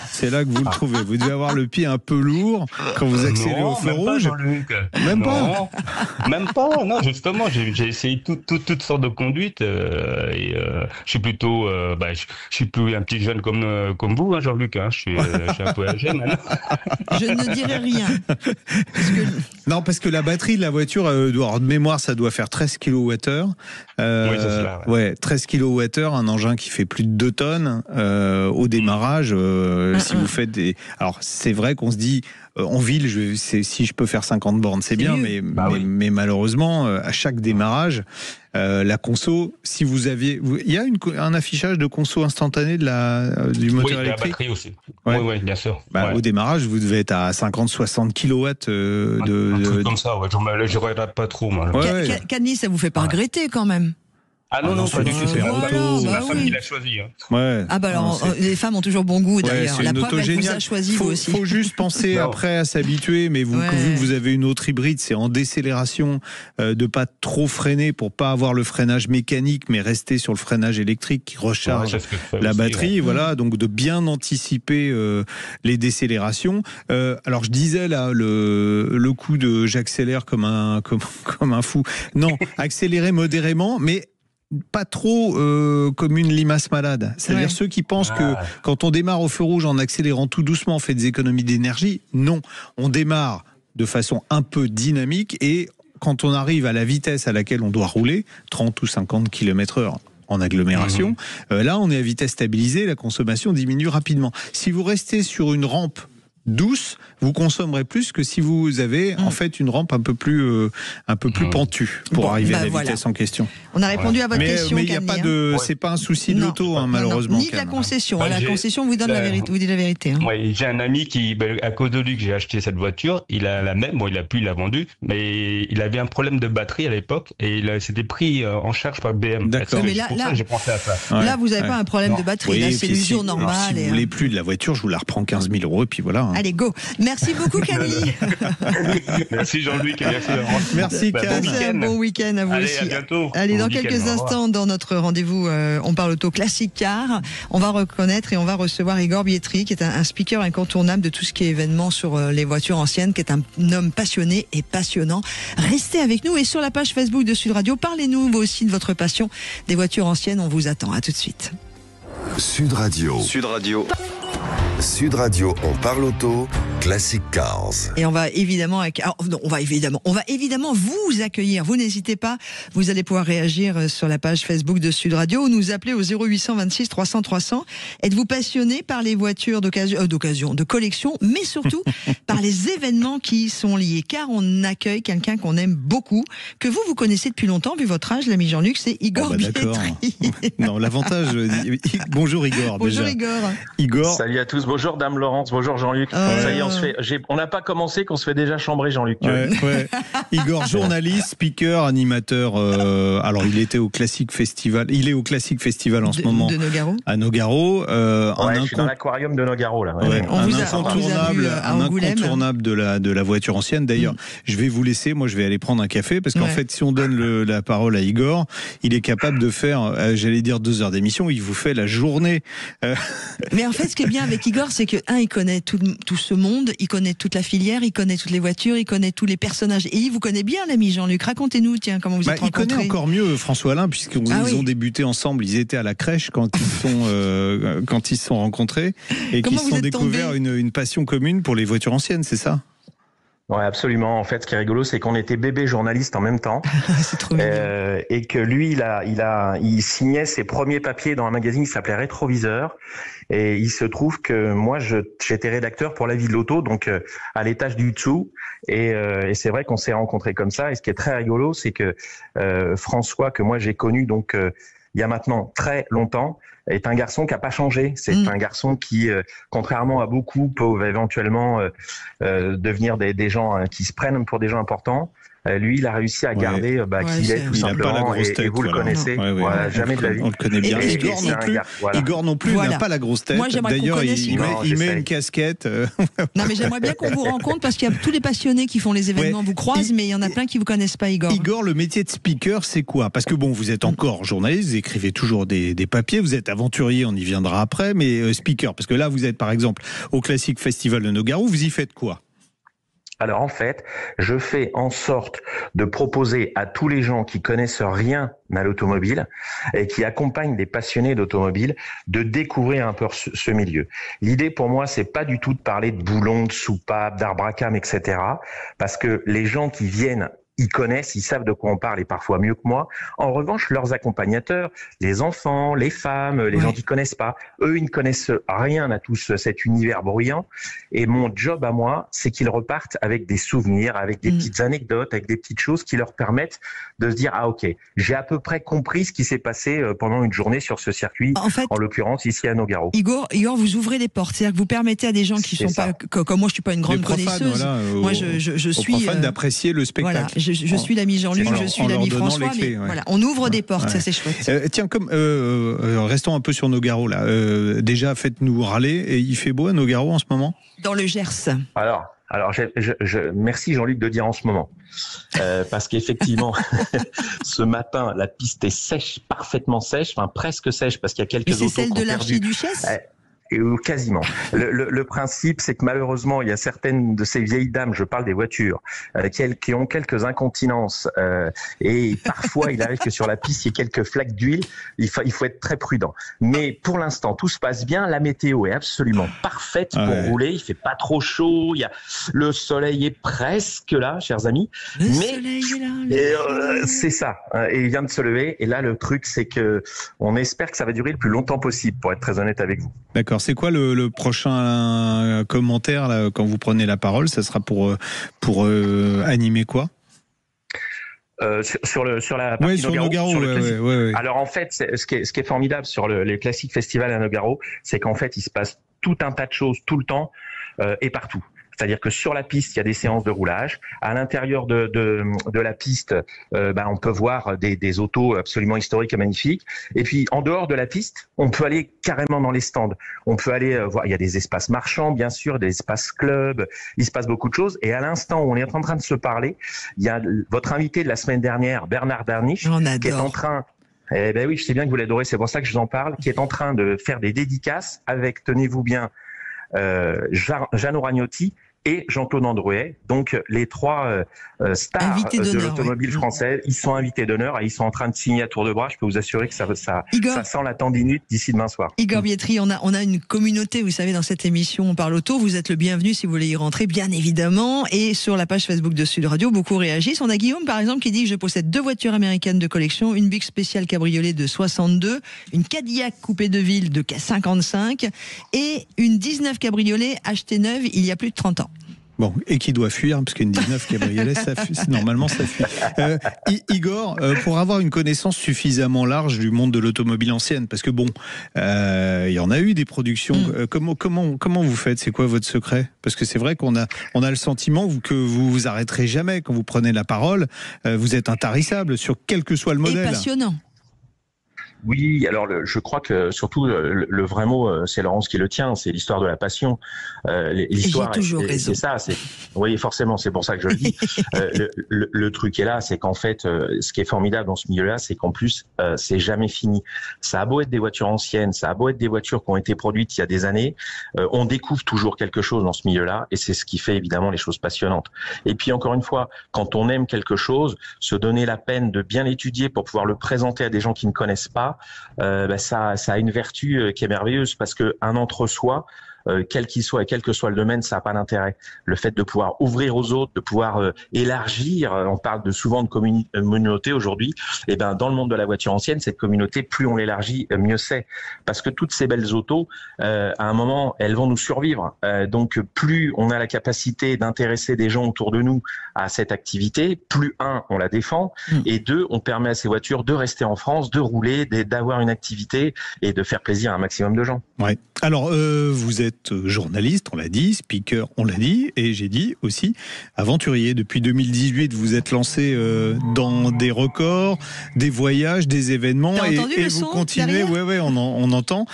C'est là que vous le trouvez. Vous devez avoir le pied un peu lourd quand vous accélérez au feu rouge. Même pas. Même pas. Non, justement, j'ai essayé toutes sortes de conduites. Je suis plutôt, je suis plus un petit jeune comme vous, Jean-Luc. Je suis un peu âgé maintenant. Je ne dirai rien. Non, parce que la batterie de la voiture, de mémoire, ça doit faire 13 kWh. Oui, c'est cela. 13 kWh, un engin qui fait plus de 2 tonnes au démarrage. Si vous faites des... Alors, c'est vrai qu'on se dit, en ville, si je peux faire 50 bornes, c'est bien, mais malheureusement, à chaque démarrage, la conso, si vous aviez... Il y a un affichage de conso instantané du moteur électrique. La batterie aussi. Oui, bien sûr. Au démarrage, vous devez être à 50-60 kW un truc comme ça, je regarde pas trop. Canny, ça vous fait pas regretter quand même? Ah non, pas du tout. C'est ma femme qui l'a choisi. Les femmes ont toujours bon goût d'ailleurs. La preuve, elle vous a choisi vous aussi. Il faut juste penser après à s'habituer, mais vu que vous avez une autre hybride, c'est en décélération, de pas trop freiner pour pas avoir le freinage mécanique, mais rester sur le freinage électrique qui recharge la batterie. Voilà, donc de bien anticiper les décélérations. Alors je disais là le coup de j'accélère comme un fou. Non, accélérer modérément, mais pas trop comme une limace malade. C'est-à-dire ceux qui pensent que quand on démarre au feu rouge en accélérant tout doucement, on fait des économies d'énergie. Non, on démarre de façon un peu dynamique et quand on arrive à la vitesse à laquelle on doit rouler, 30 ou 50 km/h en agglomération, là on est à vitesse stabilisée, la consommation diminue rapidement. Si vous restez sur une rampe douce, vous consommerez plus que si vous avez en fait une rampe un peu plus pentue pour arriver à la vitesse en question. On a répondu à votre question. Mais il n'y a pas de, c'est pas un souci de l'auto, malheureusement. Ni de la concession. La concession vous donne la vérité, vous dit la vérité. J'ai un ami qui, à cause de lui que j'ai acheté cette voiture, il a la même, il a pu la vendu, mais il avait un problème de batterie à l'époque et il s'était pris en charge par BM. D'accord. Mais là, j'ai pensé à ça. Là, vous n'avez pas un problème de batterie. Là, c'est l'usure normale. Si vous voulez plus de la voiture, je vous la reprends 15 000 € et puis voilà. Allez, go. Merci beaucoup, Camille. Merci Jean-Luc et merci Laurent. Merci, Can. Bon week-end à vous aussi. À bientôt. Allez, dans quelques instants, dans notre rendez-vous, on parle auto classique car, on va reconnaître et on va recevoir Igor Bietri, qui est un speaker incontournable de tout ce qui est événement sur les voitures anciennes, qui est un homme passionné et passionnant. Restez avec nous et sur la page Facebook de Sud Radio, parlez-nous vous aussi de votre passion des voitures anciennes. On vous attend. À tout de suite. Sud Radio. Sud Radio. Sud Radio, on parle auto, Classic Cars. Et on va évidemment, on va évidemment vous accueillir. Vous n'hésitez pas, vous allez pouvoir réagir sur la page Facebook de Sud Radio ou nous appeler au 0826 300 300. Êtes-vous passionné par les voitures d'occasion, de collection, mais surtout par les événements qui y sont liés? Car on accueille quelqu'un qu'on aime beaucoup, que vous connaissez depuis longtemps, vu votre âge, l'ami Jean-Luc, c'est Igor Bietri. Non, l'avantage. Bonjour Igor. Bonjour déjà. Igor. Salut à tous. Bonjour Dame Laurence. Bonjour Jean-Luc. Ça y est, on n'a pas commencé qu'on se fait déjà chambrer Jean-Luc. Ouais. Igor, journaliste, speaker, animateur. Alors il était au Classic Festival. Il est au Classic Festival en ce moment. De Nogaro. À Nogaro. Je suis dans l'aquarium de Nogaro là. Ouais. Un incontournable de la voiture ancienne. D'ailleurs, je vais vous laisser. Moi, je vais aller prendre un café parce qu'en fait, si on donne la parole à Igor, il est capable de faire, j'allais dire 2 heures d'émission. Il vous fait la journée. Mais en fait, ce qui est bien avec Igor, c'est que il connaît tout ce monde, il connaît toute la filière, il connaît toutes les voitures, il connaît tous les personnages. Et il vous connaît bien, l'ami Jean-Luc. Racontez-nous, tiens, comment vous êtes rencontrés. Il connaît encore mieux François Alain, puisqu'ils ont débuté ensemble. Ils étaient à la crèche quand ils se sont rencontrés et qu'ils se sont découverts une passion commune pour les voitures anciennes, c'est ça? Ouais, absolument. En fait, ce qui est rigolo, c'est qu'on était bébé journaliste en même temps. C'est trop bien. Et que lui, il signait ses premiers papiers dans un magazine qui s'appelait Rétroviseur. Et il se trouve que moi, j'étais rédacteur pour La Vie de l'Auto, donc à l'étage du dessous. Et c'est vrai qu'on s'est rencontrés comme ça. Et ce qui est très rigolo, c'est que François, que moi j'ai connu donc il y a maintenant très longtemps, est un garçon qui n'a pas changé. C'est un garçon qui, contrairement à beaucoup, peuvent éventuellement devenir des gens qui se prennent pour des gens importants. Lui, il a réussi à garder qui il est tout simplement, et vous le connaissez. Jamais de la vie. On le connaît bien. Igor non plus n'a pas la grosse tête. D'ailleurs, il met une casquette. Non, mais j'aimerais bien qu'on vous rencontre parce qu'il y a tous les passionnés qui font les événements vous croisent, mais il y en a plein qui vous connaissent pas, Igor. Igor, le métier de speaker, c'est quoi? Parce que bon, vous êtes encore journaliste, vous écrivez toujours des papiers, vous êtes aventurier, on y viendra après, mais speaker, parce que là, vous êtes par exemple au Classic Festival de Nogaro, vous y faites quoi? Alors en fait, je fais en sorte de proposer à tous les gens qui connaissent rien à l'automobile et qui accompagnent des passionnés d'automobile de découvrir un peu ce milieu. L'idée pour moi, c'est pas du tout de parler de boulons, de soupapes, d'arbres à cam, etc. Parce que les gens qui viennent, ils connaissent, ils savent de quoi on parle et parfois mieux que moi. En revanche, leurs accompagnateurs, les enfants, les femmes, les gens qui connaissent pas, eux, ils ne connaissent rien à tout cet univers bruyant. Et mon job à moi, c'est qu'ils repartent avec des souvenirs, avec des petites anecdotes, avec des petites choses qui leur permettent de se dire, ah ok, j'ai à peu près compris ce qui s'est passé pendant une journée sur ce circuit, en l'occurrence ici à Nogaro. Igor, vous ouvrez des portes, c'est-à-dire que vous permettez à des gens qui sont pas, comme moi, je suis pas une grande connaisseuse. Moi, je suis profane d'apprécier le spectacle. Voilà, je suis l'ami Jean-Luc, je suis l'ami François, mais voilà, on ouvre des portes, ça c'est chouette. Tiens, restons un peu sur Nogaro là. Déjà, faites-nous râler. Et il fait beau à Nogaro en ce moment? Dans le Gers. Alors, merci Jean-Luc de dire en ce moment, parce qu'effectivement, ce matin, la piste est sèche, parfaitement sèche, enfin presque sèche, parce qu'il y a quelques autos qui ont perdu. C'est celle de l'archiduchesse? Quasiment. Le principe, c'est que malheureusement, il y a certaines de ces vieilles dames, je parle des voitures, qui ont quelques incontinences et parfois il arrive que sur la piste il y ait quelques flaques d'huile. Il faut être très prudent. Mais pour l'instant, tout se passe bien. La météo est absolument parfaite pour rouler. Il fait pas trop chaud. Le soleil est presque là, chers amis. Soleil est là. C'est ça. Et il vient de se lever. Et là, le truc, c'est que on espère que ça va durer le plus longtemps possible, pour être très honnête avec vous. D'accord. C'est quoi le prochain commentaire là, quand vous prenez la parole? Ça sera pour animer quoi? Sur la partie Nogaro, sur le Classic. Ouais. Alors en fait, ce qui est formidable sur les Classic Festival à Nogaro, c'est qu'en fait, il se passe tout un tas de choses tout le temps et partout. C'est-à-dire que sur la piste, il y a des séances de roulage. À l'intérieur de la piste, on peut voir des autos absolument historiques et magnifiques. Et puis, en dehors de la piste, on peut aller carrément dans les stands. On peut aller voir, il y a des espaces marchands, bien sûr, des espaces clubs. Il se passe beaucoup de choses. Et à l'instant où on est en train de se parler, il y a votre invité de la semaine dernière, Bernard Darniche, qui est en train... Eh ben oui, je sais bien que vous l'adorez, c'est pour ça que je vous en parle, qui est en train de faire des dédicaces avec, tenez-vous bien, Jeannot Ragnotti et Jean-Claude Androuet, donc les trois stars de l'automobile française. Ils sont invités d'honneur et ils sont en train de signer à tour de bras. Je peux vous assurer que ça sent la tendinite d'ici demain soir. Igor Bietri, on a une communauté, vous savez, dans cette émission On parle auto. Vous êtes le bienvenu si vous voulez y rentrer, bien évidemment. Et sur la page Facebook de Sud Radio, beaucoup réagissent. On a Guillaume, par exemple, qui dit « Je possède 2 voitures américaines de collection, une Buick spéciale cabriolet de 62, une Cadillac coupé de ville de 55 et une 19 cabriolet achetée neuve il y a plus de 30 ans. » Bon, et qui doit fuir, parce qu'une 19 cabriolet, normalement ça fuit. Igor, pour avoir une connaissance suffisamment large du monde de l'automobile ancienne, parce que bon, il y en a eu des productions, comment vous faites? C'est quoi votre secret? Parce que c'est vrai qu'on a le sentiment que vous vous arrêterez jamais quand vous prenez la parole, vous êtes intarissable sur quel que soit le modèle. Et passionnant. Oui, alors je crois que surtout le vrai mot, c'est Laurence qui le tient, c'est l'histoire de la passion. L'histoire, c'est ça. Oui, forcément, c'est pour ça que je le dis. Le truc est là, c'est qu'en fait, ce qui est formidable dans ce milieu-là, c'est qu'en plus, c'est jamais fini. Ça a beau être des voitures anciennes, ça a beau être des voitures qui ont été produites il y a des années, on découvre toujours quelque chose dans ce milieu-là, et c'est ce qui fait évidemment les choses passionnantes. Et puis encore une fois, quand on aime quelque chose, se donner la peine de bien l'étudier pour pouvoir le présenter à des gens qui ne connaissent pas, ça a une vertu qui est merveilleuse, parce que un entre-soi, quel qu'il soit et quel que soit le domaine, ça n'a pas d'intérêt. Le fait de pouvoir ouvrir aux autres, de pouvoir élargir, on parle souvent de communauté aujourd'hui, et ben dans le monde de la voiture ancienne, cette communauté, plus on l'élargit, mieux c'est. Parce que toutes ces belles autos, à un moment, elles vont nous survivre. Donc plus on a la capacité d'intéresser des gens autour de nous à cette activité, plus on la défend, et 2, on permet à ces voitures de rester en France, de rouler, d'avoir une activité et de faire plaisir à un maximum de gens. Ouais. Alors, vous êtes journaliste, on l'a dit, speaker, on l'a dit, et j'ai dit aussi aventurier. Depuis 2018, vous êtes lancé dans des records, des voyages, des événements, et vous continuez. Ouais, on entend.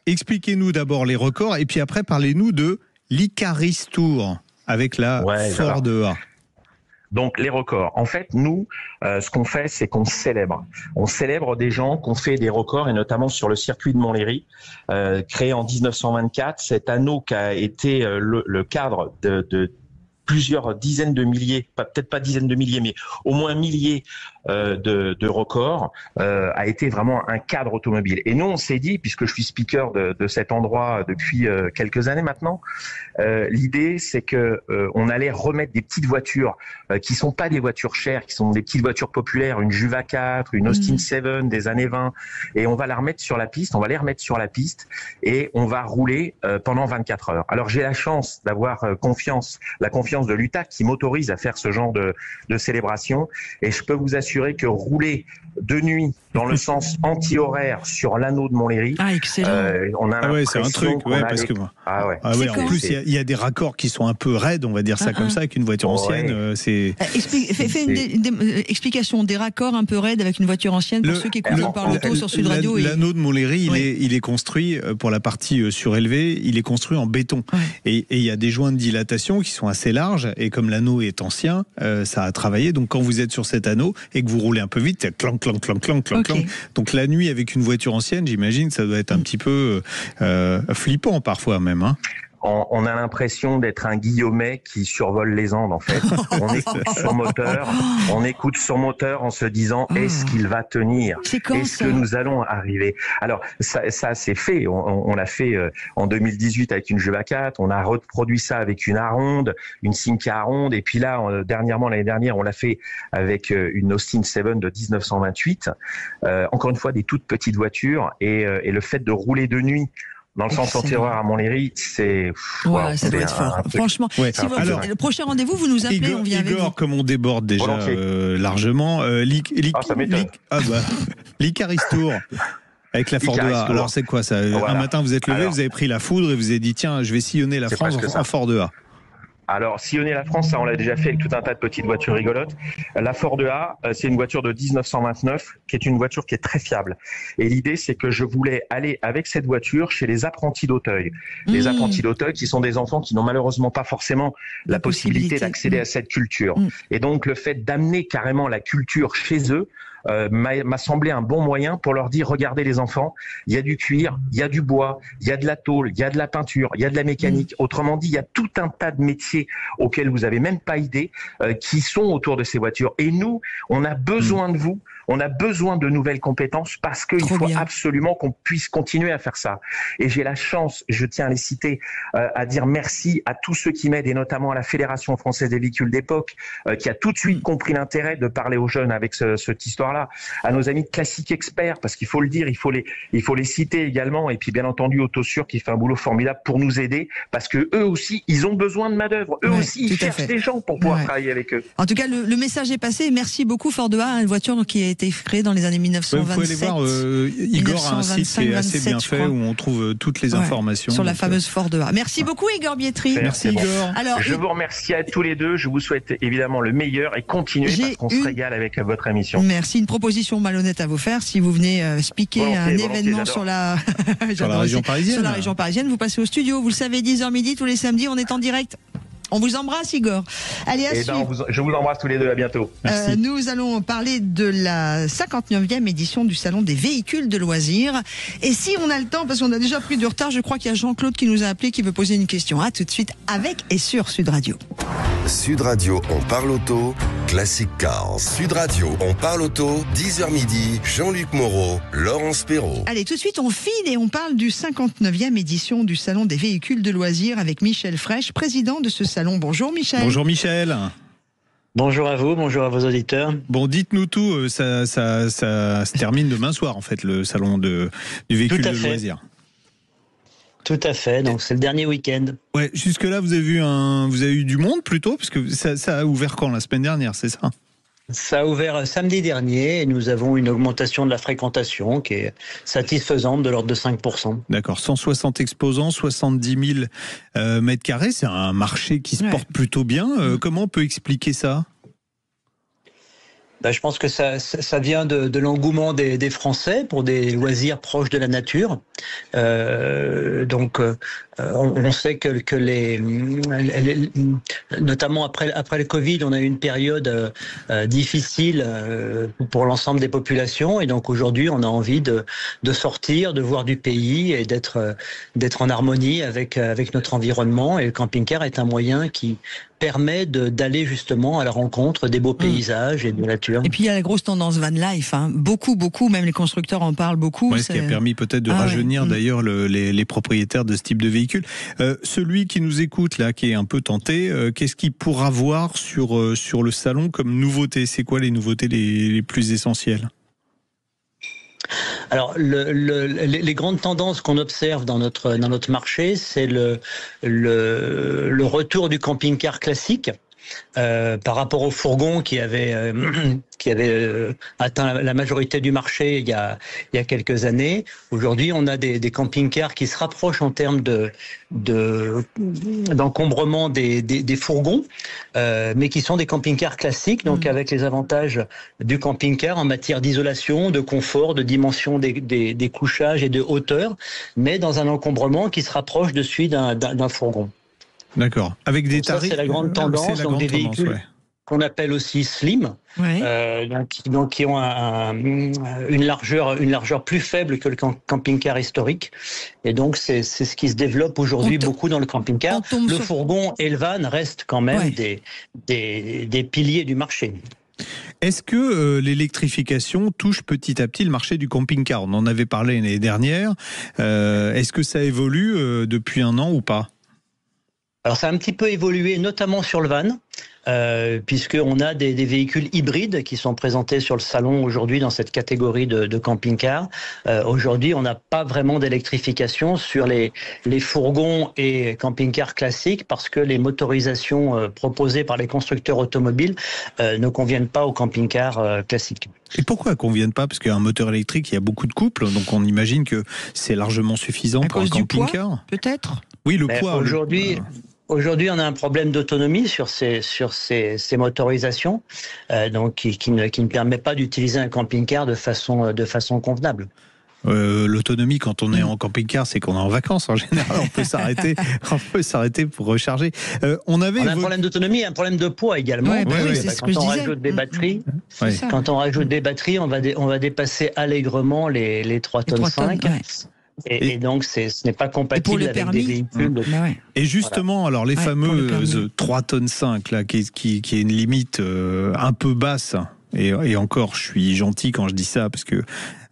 Expliquez-nous d'abord les records, et puis après, parlez-nous de l'Icaris Tour avec la Ford A. Donc les records. En fait, nous, ce qu'on fait, c'est qu'on célèbre. On célèbre des gens qui ont fait des records, et notamment sur le circuit de Montlhéry, créé en 1924. Cet anneau qui a été le cadre de plusieurs dizaines de milliers, peut-être pas dizaines de milliers, mais au moins milliers de records, a été vraiment un cadre automobile. Et nous, on s'est dit, puisque je suis speaker de cet endroit depuis quelques années maintenant, l'idée, c'est que on allait remettre des petites voitures qui sont pas des voitures chères, qui sont des petites voitures populaires, une Juva 4, une Austin 7 des années 20, et on va la remettre sur la piste, et on va rouler pendant 24 heures. Alors j'ai la chance d'avoir la confiance de l'UTAC qui m'autorise à faire ce genre de célébration, et je peux vous assurer que rouler de nuit dans le sens anti-horaire sur l'anneau de Montlhéry, on a c'est un truc, parce que moi. En plus, il y a des raccords qui sont un peu raides, on va dire ça comme ça, avec une voiture ancienne. Fais une explication des raccords un peu raides avec une voiture ancienne pour ceux qui écoutent On parle auto sur Sud Radio. L'anneau de Montlhéry, il est construit pour la partie surélevée, il est construit en béton. Et il y a des joints de dilatation qui sont assez larges, et comme l'anneau est ancien, ça a travaillé. Donc quand vous êtes sur cet anneau et que vous roulez un peu vite, c'est clank. Donc la nuit avec une voiture ancienne, j'imagine, ça doit être un petit peu flippant parfois même. On a l'impression d'être un Guillaumet qui survole les Andes, en fait. On écoute son moteur en se disant, est-ce qu'il va tenir? Est-ce que nous allons arriver? Alors, ça c'est fait. On l'a fait en 2018 avec une Juva 4. On a reproduit ça avec une Aronde, une Simca Aronde. Et puis là, l'année dernière, on l'a fait avec une Austin 7 de 1928. Encore une fois, des toutes petites voitures. Et le fait de rouler de nuit dans le sens anti-horaire à Montlhéry, c'est... ça doit être fort. Franchement, alors, le prochain rendez-vous, vous nous appelez, on vient avec vous. Comme on déborde déjà largement, l'Icaris Tour avec la Ford A. Alors c'est quoi ça? Un matin, vous êtes levé, vous avez pris la foudre et vous avez dit, tiens, je vais sillonner la France en Ford A. Alors, sillonner la France, ça on l'a déjà fait avec tout un tas de petites voitures rigolotes. La Ford A, c'est une voiture de 1929 qui est une voiture qui est très fiable. Et l'idée, c'est que je voulais aller avec cette voiture chez les apprentis d'Auteuil. Les apprentis d'Auteuil qui sont des enfants qui n'ont malheureusement pas forcément la possibilité d'accéder à cette culture. Et donc, le fait d'amener carrément la culture chez eux, m'a semblé un bon moyen pour leur dire, regardez les enfants, il y a du cuir, il y a du bois, il y a de la tôle, il y a de la peinture, il y a de la mécanique. Autrement dit, il y a tout un tas de métiers auxquels vous avez même pas idée qui sont autour de ces voitures. Et nous, on a besoin de vous. On a besoin de nouvelles compétences parce qu'il faut absolument qu'on puisse continuer à faire ça. Et j'ai la chance, je tiens à les citer, à dire merci à tous ceux qui m'aident et notamment à la Fédération française des véhicules d'époque qui a tout de suite compris l'intérêt de parler aux jeunes avec cette histoire-là. À nos amis de Classique Expert, parce qu'il faut le dire, il faut les citer également. Et puis bien entendu Autosur qui fait un boulot formidable pour nous aider parce que eux aussi, ils ont besoin de main d'œuvre. Eux aussi, ils cherchent des gens pour pouvoir travailler avec eux. En tout cas, le message est passé. Merci beaucoup Ford A, une voiture qui a été créée dans les années 1927. Vous pouvez aller voir, Igor a un site qui est assez bien fait où on trouve toutes les informations. Sur la fameuse Ford A. Merci beaucoup Igor Bietri. Merci Igor. Alors, je vous remercie à tous les deux. Je vous souhaite évidemment le meilleur et continuez parce qu'on se régale avec votre émission. Merci. Une proposition malhonnête à vous faire. Si vous venez speaker un événement sur la région parisienne. Sur la région parisienne, vous passez au studio. Vous le savez, 10h midi tous les samedis, on est en direct. On vous embrasse, Igor. Allez, je vous embrasse tous les deux. À bientôt. Nous allons parler de la 59e édition du Salon des véhicules de loisirs. Et si on a le temps, parce qu'on a déjà pris du retard, je crois qu'il y a Jean-Claude qui nous a appelé, qui veut poser une question. À tout de suite avec et sur Sud Radio. Sud Radio, on parle auto, Classic Cars. Sud Radio, on parle auto, 10h midi, Jean-Luc Moreau, Laurence Perrault. Allez, tout de suite, on file et on parle du 59e édition du Salon des véhicules de loisirs avec Michel Frech, président de ce salon. Bonjour Michel. Bonjour Michel. Bonjour à vous, bonjour à vos auditeurs. Bon, dites-nous tout, ça se termine demain soir en fait, le salon du véhicule de loisirs. Tout à fait, donc c'est le dernier week-end. Ouais, jusque-là vous avez eu du monde plutôt, parce que ça a ouvert quand, la semaine dernière, c'est ça ? Ça a ouvert samedi dernier et nous avons une augmentation de la fréquentation qui est satisfaisante de l'ordre de 5%. D'accord, 160 exposants, 70 000 mètres carrés, c'est un marché qui se porte plutôt bien. Comment on peut expliquer ça ? Je pense que ça vient de l'engouement des Français pour des loisirs proches de la nature. On sait que notamment après le Covid, on a eu une période difficile pour l'ensemble des populations. Et donc aujourd'hui, on a envie de sortir, de voir du pays et d'être en harmonie avec notre environnement. Et le camping-car est un moyen qui permet d'aller justement à la rencontre des beaux paysages et de la nature. Et puis il y a la grosse tendance van life, hein. Beaucoup, même les constructeurs en parlent beaucoup. Ouais, ce qui a permis peut-être de rajeunir d'ailleurs les propriétaires de ce type de véhicule. Celui qui nous écoute là, qui est un peu tenté, qu'est-ce qu'il pourra voir sur le salon comme nouveauté ? C'est quoi les nouveautés les plus essentielles ? Alors, les grandes tendances qu'on observe dans notre marché, c'est le retour du camping-car classique. Par rapport au fourgon qui avait atteint la majorité du marché il y a quelques années. Aujourd'hui, on a des camping-cars qui se rapprochent en termes d'encombrement des fourgons, mais qui sont des camping-cars classiques, donc avec les avantages du camping-car en matière d'isolation, de confort, de dimension des couchages et de hauteur, mais dans un encombrement qui se rapproche de celui d'un fourgon. D'accord. Avec des tarifs. C'est la grande tendance, donc des véhicules qu'on appelle aussi slim, donc qui ont une largeur plus faible que le camping-car historique. Et donc c'est ce qui se développe aujourd'hui beaucoup dans le camping-car. Le fourgon et le van restent quand même des piliers du marché. Est-ce que l'électrification touche petit à petit le marché du camping-car ? On en avait parlé l'année dernière. Est-ce que ça évolue depuis un an ou pas ? Alors ça a un petit peu évolué, notamment sur le van, puisqu'on a des véhicules hybrides qui sont présentés sur le salon aujourd'hui dans cette catégorie de camping-car. Aujourd'hui, on n'a pas vraiment d'électrification sur les fourgons et camping-cars classiques parce que les motorisations proposées par les constructeurs automobiles ne conviennent pas aux camping-cars classiques. Et pourquoi elles ne conviennent pas ? Parce qu'un moteur électrique, il y a beaucoup de couples, donc on imagine que c'est largement suffisant pour un camping-car. Peut-être ? Oui, le poids. Aujourd'hui, on a un problème d'autonomie sur ces motorisations, donc qui ne permet pas d'utiliser un camping-car de façon convenable. L'autonomie quand on est en camping-car, c'est qu'on est en vacances en général. On peut s'arrêter pour recharger. On a un problème d'autonomie et un problème de poids également. Quand on rajoute des batteries, on va dépasser allègrement les 3 tonnes 5. Et donc, ce n'est pas compatible avec des véhicules. Et justement, alors les fameuses 3 tonnes 5, là, qui est une limite un peu basse, et encore, je suis gentil quand je dis ça, parce que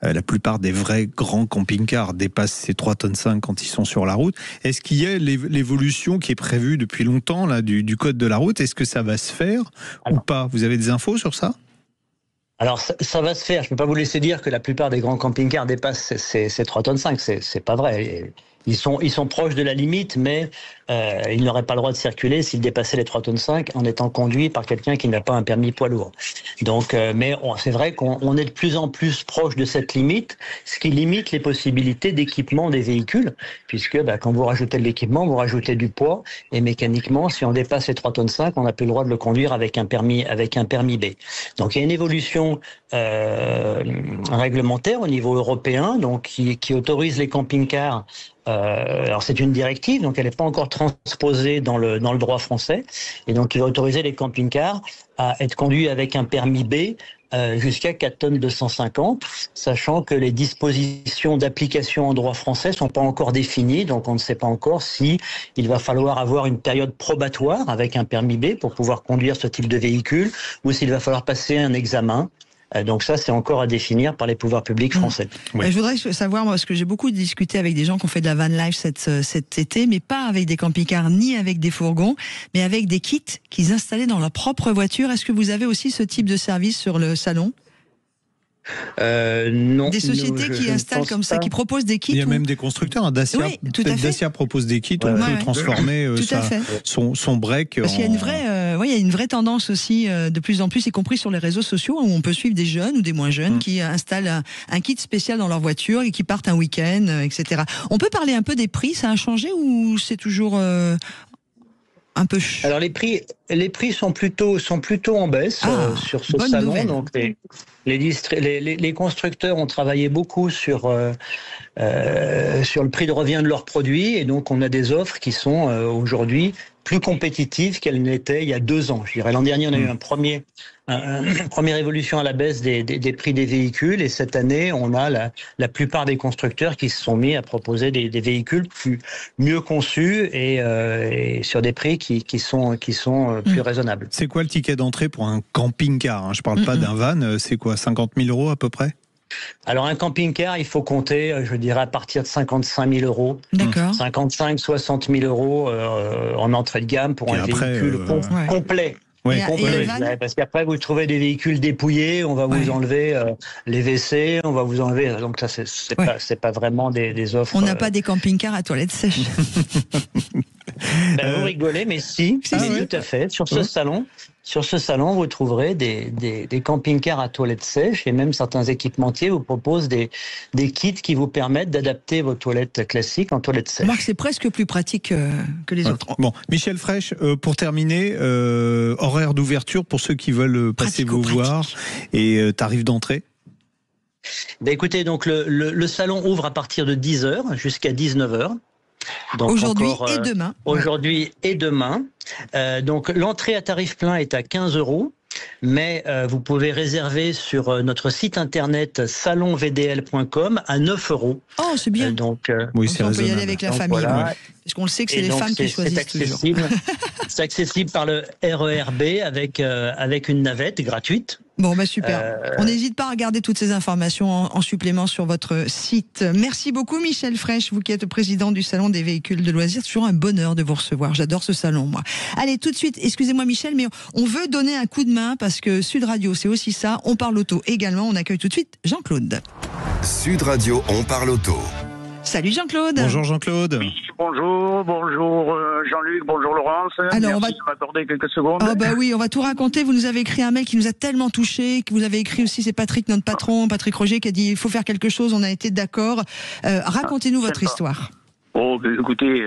la plupart des vrais grands camping-cars dépassent ces 3 tonnes 5 quand ils sont sur la route. Est-ce qu'il y a l'évolution qui est prévue depuis longtemps là, du code de la route? Est-ce que ça va se faire ou pas? Vous avez des infos sur ça? Alors, ça va se faire. Je ne peux pas vous laisser dire que la plupart des grands camping-cars dépassent ces 3 tonnes 5. C'est pas vrai. Ils sont proches de la limite, mais ils n'auraient pas le droit de circuler s'ils dépassaient les 3 tonnes 5 en étant conduits par quelqu'un qui n'a pas un permis poids lourd. Donc, mais c'est vrai qu'on est de plus en plus proche de cette limite, ce qui limite les possibilités d'équipement des véhicules, puisque quand vous rajoutez de l'équipement, vous rajoutez du poids, et mécaniquement, si on dépasse les 3 tonnes 5, on n'a plus le droit de le conduire avec un permis B. Donc, il y a une évolution réglementaire au niveau européen, donc qui autorise les camping-cars. Alors c'est une directive, donc elle n'est pas encore transposée dans le droit français, et donc il va autoriser les camping-cars à être conduits avec un permis B jusqu'à 4 tonnes 250, sachant que les dispositions d'application en droit français sont pas encore définies, donc on ne sait pas encore si il va falloir avoir une période probatoire avec un permis B pour pouvoir conduire ce type de véhicule, ou s'il va falloir passer un examen. Donc ça, c'est encore à définir par les pouvoirs publics français. Je voudrais savoir, moi, parce que j'ai beaucoup discuté avec des gens qui ont fait de la van life cet été, mais pas avec des camping-cars ni avec des fourgons, mais avec des kits qu'ils installaient dans leur propre voiture. Est-ce que vous avez aussi ce type de service sur le salon ? Non. Des sociétés qui installent comme ça, qui proposent des kits. Il y a même des constructeurs. Dacia, Dacia propose des kits. On peut transformer son break. Parce qu'il y a une vraie tendance aussi, de plus en plus, y compris sur les réseaux sociaux, où on peut suivre des jeunes ou des moins jeunes qui installent un kit spécial dans leur voiture et qui partent un week-end, etc. On peut parler un peu des prix. Ça a changé ou c'est toujours un peu... Alors les prix sont plutôt en baisse sur ce salon. Nouvelle. Donc les constructeurs ont travaillé beaucoup sur le prix de revient de leurs produits, et donc on a des offres qui sont aujourd'hui plus compétitives qu'elles n'étaient il y a 2 ans. Je dirais, l'an dernier, on a eu une première évolution à la baisse des prix des véhicules, et cette année, on a la plupart des constructeurs qui se sont mis à proposer des véhicules mieux conçus et sur des prix qui sont plus raisonnables. C'est quoi le ticket d'entrée pour un camping-car ? Je ne parle pas d'un van, c'est quoi, 50 000 € à peu près ? Alors un camping-car, il faut compter, je dirais, à partir de 55 000 €. D'accord. 55-60 000 € en entrée de gamme pour un véhicule complet. Parce qu'après vous trouvez des véhicules dépouillés, on va vous enlever les WC, on va vous enlever. Donc ça, c'est pas vraiment des offres. On n'a pas des camping-cars à toilettes sèches. Vous rigolez, mais si, tout à fait. Sur ce salon, vous trouverez des camping-cars à toilettes sèches, et même certains équipementiers vous proposent des kits qui vous permettent d'adapter vos toilettes classiques en toilettes sèches. Marc, c'est presque plus pratique que les autres. Bon, Michel Frêche, pour terminer, horaire d'ouverture pour ceux qui veulent passer vous voir, et tarif d'entrée. Écoutez, donc le salon ouvre à partir de 10h jusqu'à 19h. Aujourd'hui et demain. Aujourd'hui et demain. Donc l'entrée à tarif plein est à 15 €, mais vous pouvez réserver sur notre site internet salonvdl.com à 9 €. Oh, c'est bien. Donc oui, on peut y aller avec la famille. Voilà. Parce qu'on le sait que c'est les femmes qui choisissent toujours. C'est accessible par le RERB avec une navette gratuite. Bon, super. On n'hésite pas à regarder toutes ces informations en supplément sur votre site. Merci beaucoup, Michel Frêche, vous qui êtes président du Salon des véhicules de loisirs. C'est toujours un bonheur de vous recevoir. J'adore ce salon, moi. Allez, tout de suite, excusez-moi, Michel, mais on veut donner un coup de main parce que Sud Radio, c'est aussi ça. On parle auto également. On accueille tout de suite Jean-Claude. Sud Radio, on parle auto. Salut Jean-Claude. Bonjour Jean-Claude. Oui, bonjour Jean-Luc, bonjour Laurence. Alors, merci de m'accorder quelques secondes. Oh bah oui, on va tout raconter. Vous nous avez écrit un mail qui nous a tellement touchés, que vous avez écrit aussi, c'est Patrick, notre patron, Patrick Roger, qui a dit il faut faire quelque chose, on a été d'accord. Racontez-nous votre histoire. Oh, écoutez,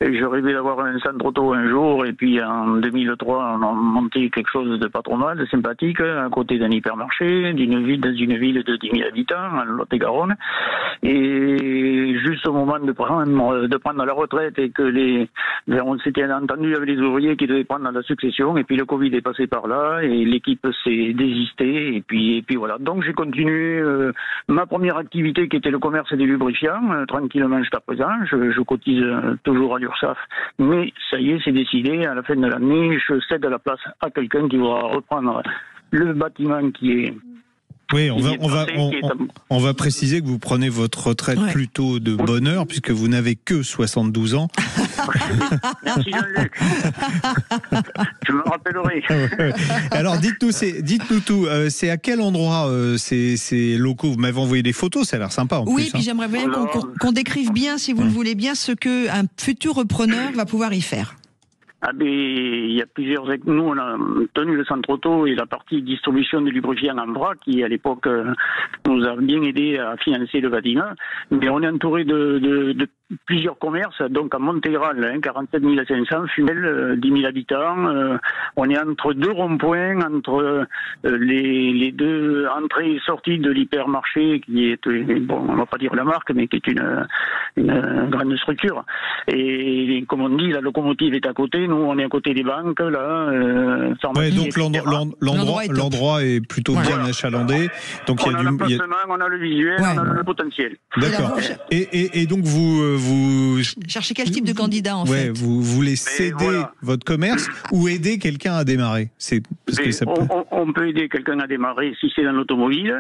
je rêvais d'avoir un centre auto un jour, et puis en 2003, on a monté quelque chose de pas trop mal, de sympathique, à côté d'un hypermarché, dans une ville de 10 000 habitants, en Lot-et-Garonne. Et juste au moment de prendre la retraite, et que on s'était entendu avec les ouvriers qui devaient prendre la succession, et puis le Covid est passé par là, et l'équipe s'est désistée, et puis voilà. Donc j'ai continué ma première activité, qui était le commerce des lubrifiants, tranquillement jusqu'à présent. Je cotise toujours à l'URSSAF, mais ça y est, c'est décidé. À la fin de l'année, je cède la place à quelqu'un qui va reprendre le bâtiment qui est... Oui, on va préciser que vous prenez votre retraite plutôt de bonne heure, puisque vous n'avez que 72 ans. Merci Jean-Luc. Je me rappellerai. Alors dites-nous tout. C'est à quel endroit ces locaux? Vous m'avez envoyé des photos, ça a l'air sympa en plus. Oui, puis j'aimerais bien qu'on décrive bien, si vous le voulez bien, ce qu'un futur repreneur va pouvoir y faire. Ah ben, il y a plusieurs... Nous, on a tenu le centre auto et la partie distribution de lubrifiants en vrac, qui à l'époque nous a bien aidé à financer le bâtiment. Mais on est entouré de plusieurs commerces, donc à Monteyral, 47 500, Fumel, 10 000 habitants. On est entre deux ronds-points, entre les deux entrées et sorties de l'hypermarché, qui est, bon, on va pas dire la marque, mais qui est une grande structure. Et comme on dit, la locomotive est à côté. Nous, on est à côté des banques, là. Ouais, donc l'endroit est plutôt bien achalandé. Donc on a l'emplacement, on a le visuel, on a le potentiel. D'accord. Et donc vous cherchez quel type de candidat en fait? Vous voulez céder votre commerce ou aider quelqu'un à démarrer? On peut aider quelqu'un à démarrer si c'est dans l'automobile.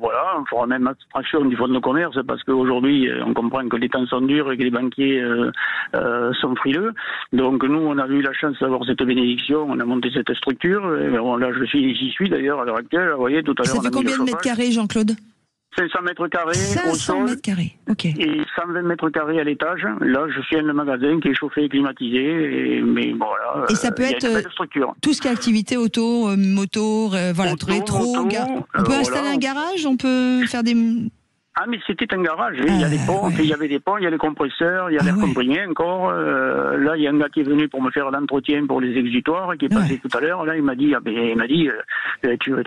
Voilà, on fera même abstraction du fonds de commerce, parce qu'aujourd'hui, on comprend que les temps sont durs et que les banquiers sont frileux. Donc nous, on a eu la chance d'avoir cette bénédiction, on a monté cette structure. Bon, là, j'y suis d'ailleurs à l'heure actuelle. Vous voyez, tout à l'heure. Ça fait combien de mètres carrés, Jean-Claude? 500 mètres carrés 500 au sol, mètres carrés, ok. Et 120 mètres carrés à l'étage. Là, je suis dans le magasin qui est chauffé et climatisé. Mais bon, voilà. Et ça peut être tout ce qui est activité auto, moto, voilà, rétro. On peut installer un garage, on peut faire des... Ah, mais c'était un garage. Il y a des ponts, il y avait des ponts, il y a les compresseurs, il y a l'air comprimé encore. Là, il y a un gars qui est venu pour me faire l'entretien pour les exutoires, qui est passé tout à l'heure. Là, il m'a dit, tu vas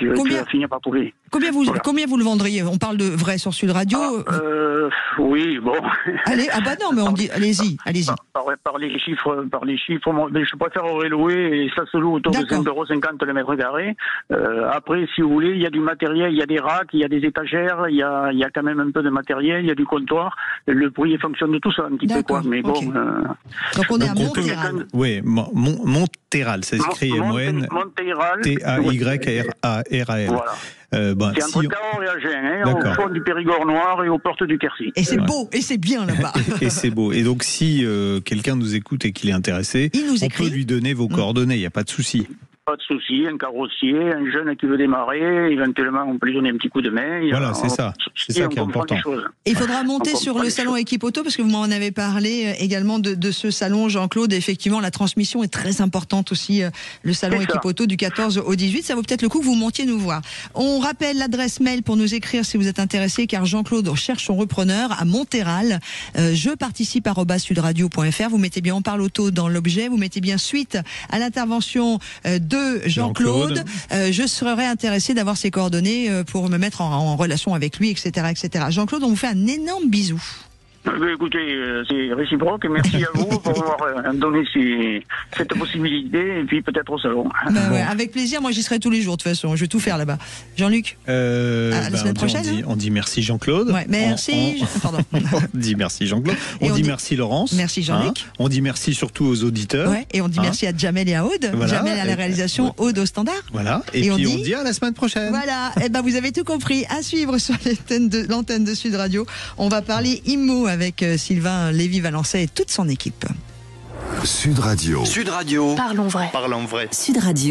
finir par trouver. Combien vous le vendriez? On parle de vrai sur Sud Radio. Oui, bon. Allez, non, mais on dit, allez-y. Par les chiffres, mais je préfère louer, et ça se loue autour de 5,50 € le mètre carré. Après, si vous voulez, il y a du matériel, il y a des racks, il y a des étagères, il y a quand même un peu de matériel, il y a du comptoir. Le prix fonction de tout ça un petit peu, quoi. Mais bon. Donc on est à Monteyral. Oui, Monteyral, ça s'écrit M-O-N T-A-Y-R-A-R-A-L. Voilà. C'est entre Cahors et Agen, au fond du Périgord noir et aux portes du Quercy. Et c'est beau, et c'est bien là-bas. Et c'est beau. Et donc si quelqu'un nous écoute et qu'il est intéressé, on peut lui donner vos coordonnées, il n'y a pas de souci. Pas de souci, un carrossier, un jeune qui veut démarrer, éventuellement on peut lui donner un petit coup de main. Voilà, c'est ça qui est important. Et il faudra monter sur le salon Équipe Auto, parce que vous m'en avez parlé également de ce salon, Jean-Claude. Effectivement, la transmission est très importante aussi, le salon Équipe Auto du 14 au 18. Ça vaut peut-être le coup que vous montiez nous voir. On rappelle l'adresse mail pour nous écrire si vous êtes intéressé, car Jean-Claude cherche son repreneur à Monteyral. Je participe @sudradio.fr. Vous mettez bien On parle auto dans l'objet. Vous mettez bien suite à l'intervention de Jean-Claude. Je serais intéressé d'avoir ses coordonnées pour me mettre en relation avec lui, etc., etc. Jean-Claude, on vous fait un énorme bisou. Écoutez, c'est réciproque. Merci à vous pour avoir donné cette possibilité, et puis peut-être au salon. Avec plaisir, moi j'y serai tous les jours de toute façon, je vais tout faire là-bas. Jean-Luc, la semaine prochaine. On dit merci Jean-Claude. Merci. Pardon. On dit merci Jean-Claude. On dit merci Laurence. Merci Jean-Luc. On dit merci surtout aux auditeurs. Et on dit merci à Jamel et à Aude. Jamel à la réalisation, Aude au standard. Voilà. Et puis on dit à la semaine prochaine. Voilà. Et vous avez tout compris. À suivre sur l'antenne de Sud Radio. On va parler IMO avec Sylvain Lévy-Valençay et toute son équipe. Sud Radio. Parlons vrai. Parlons vrai. Sud Radio.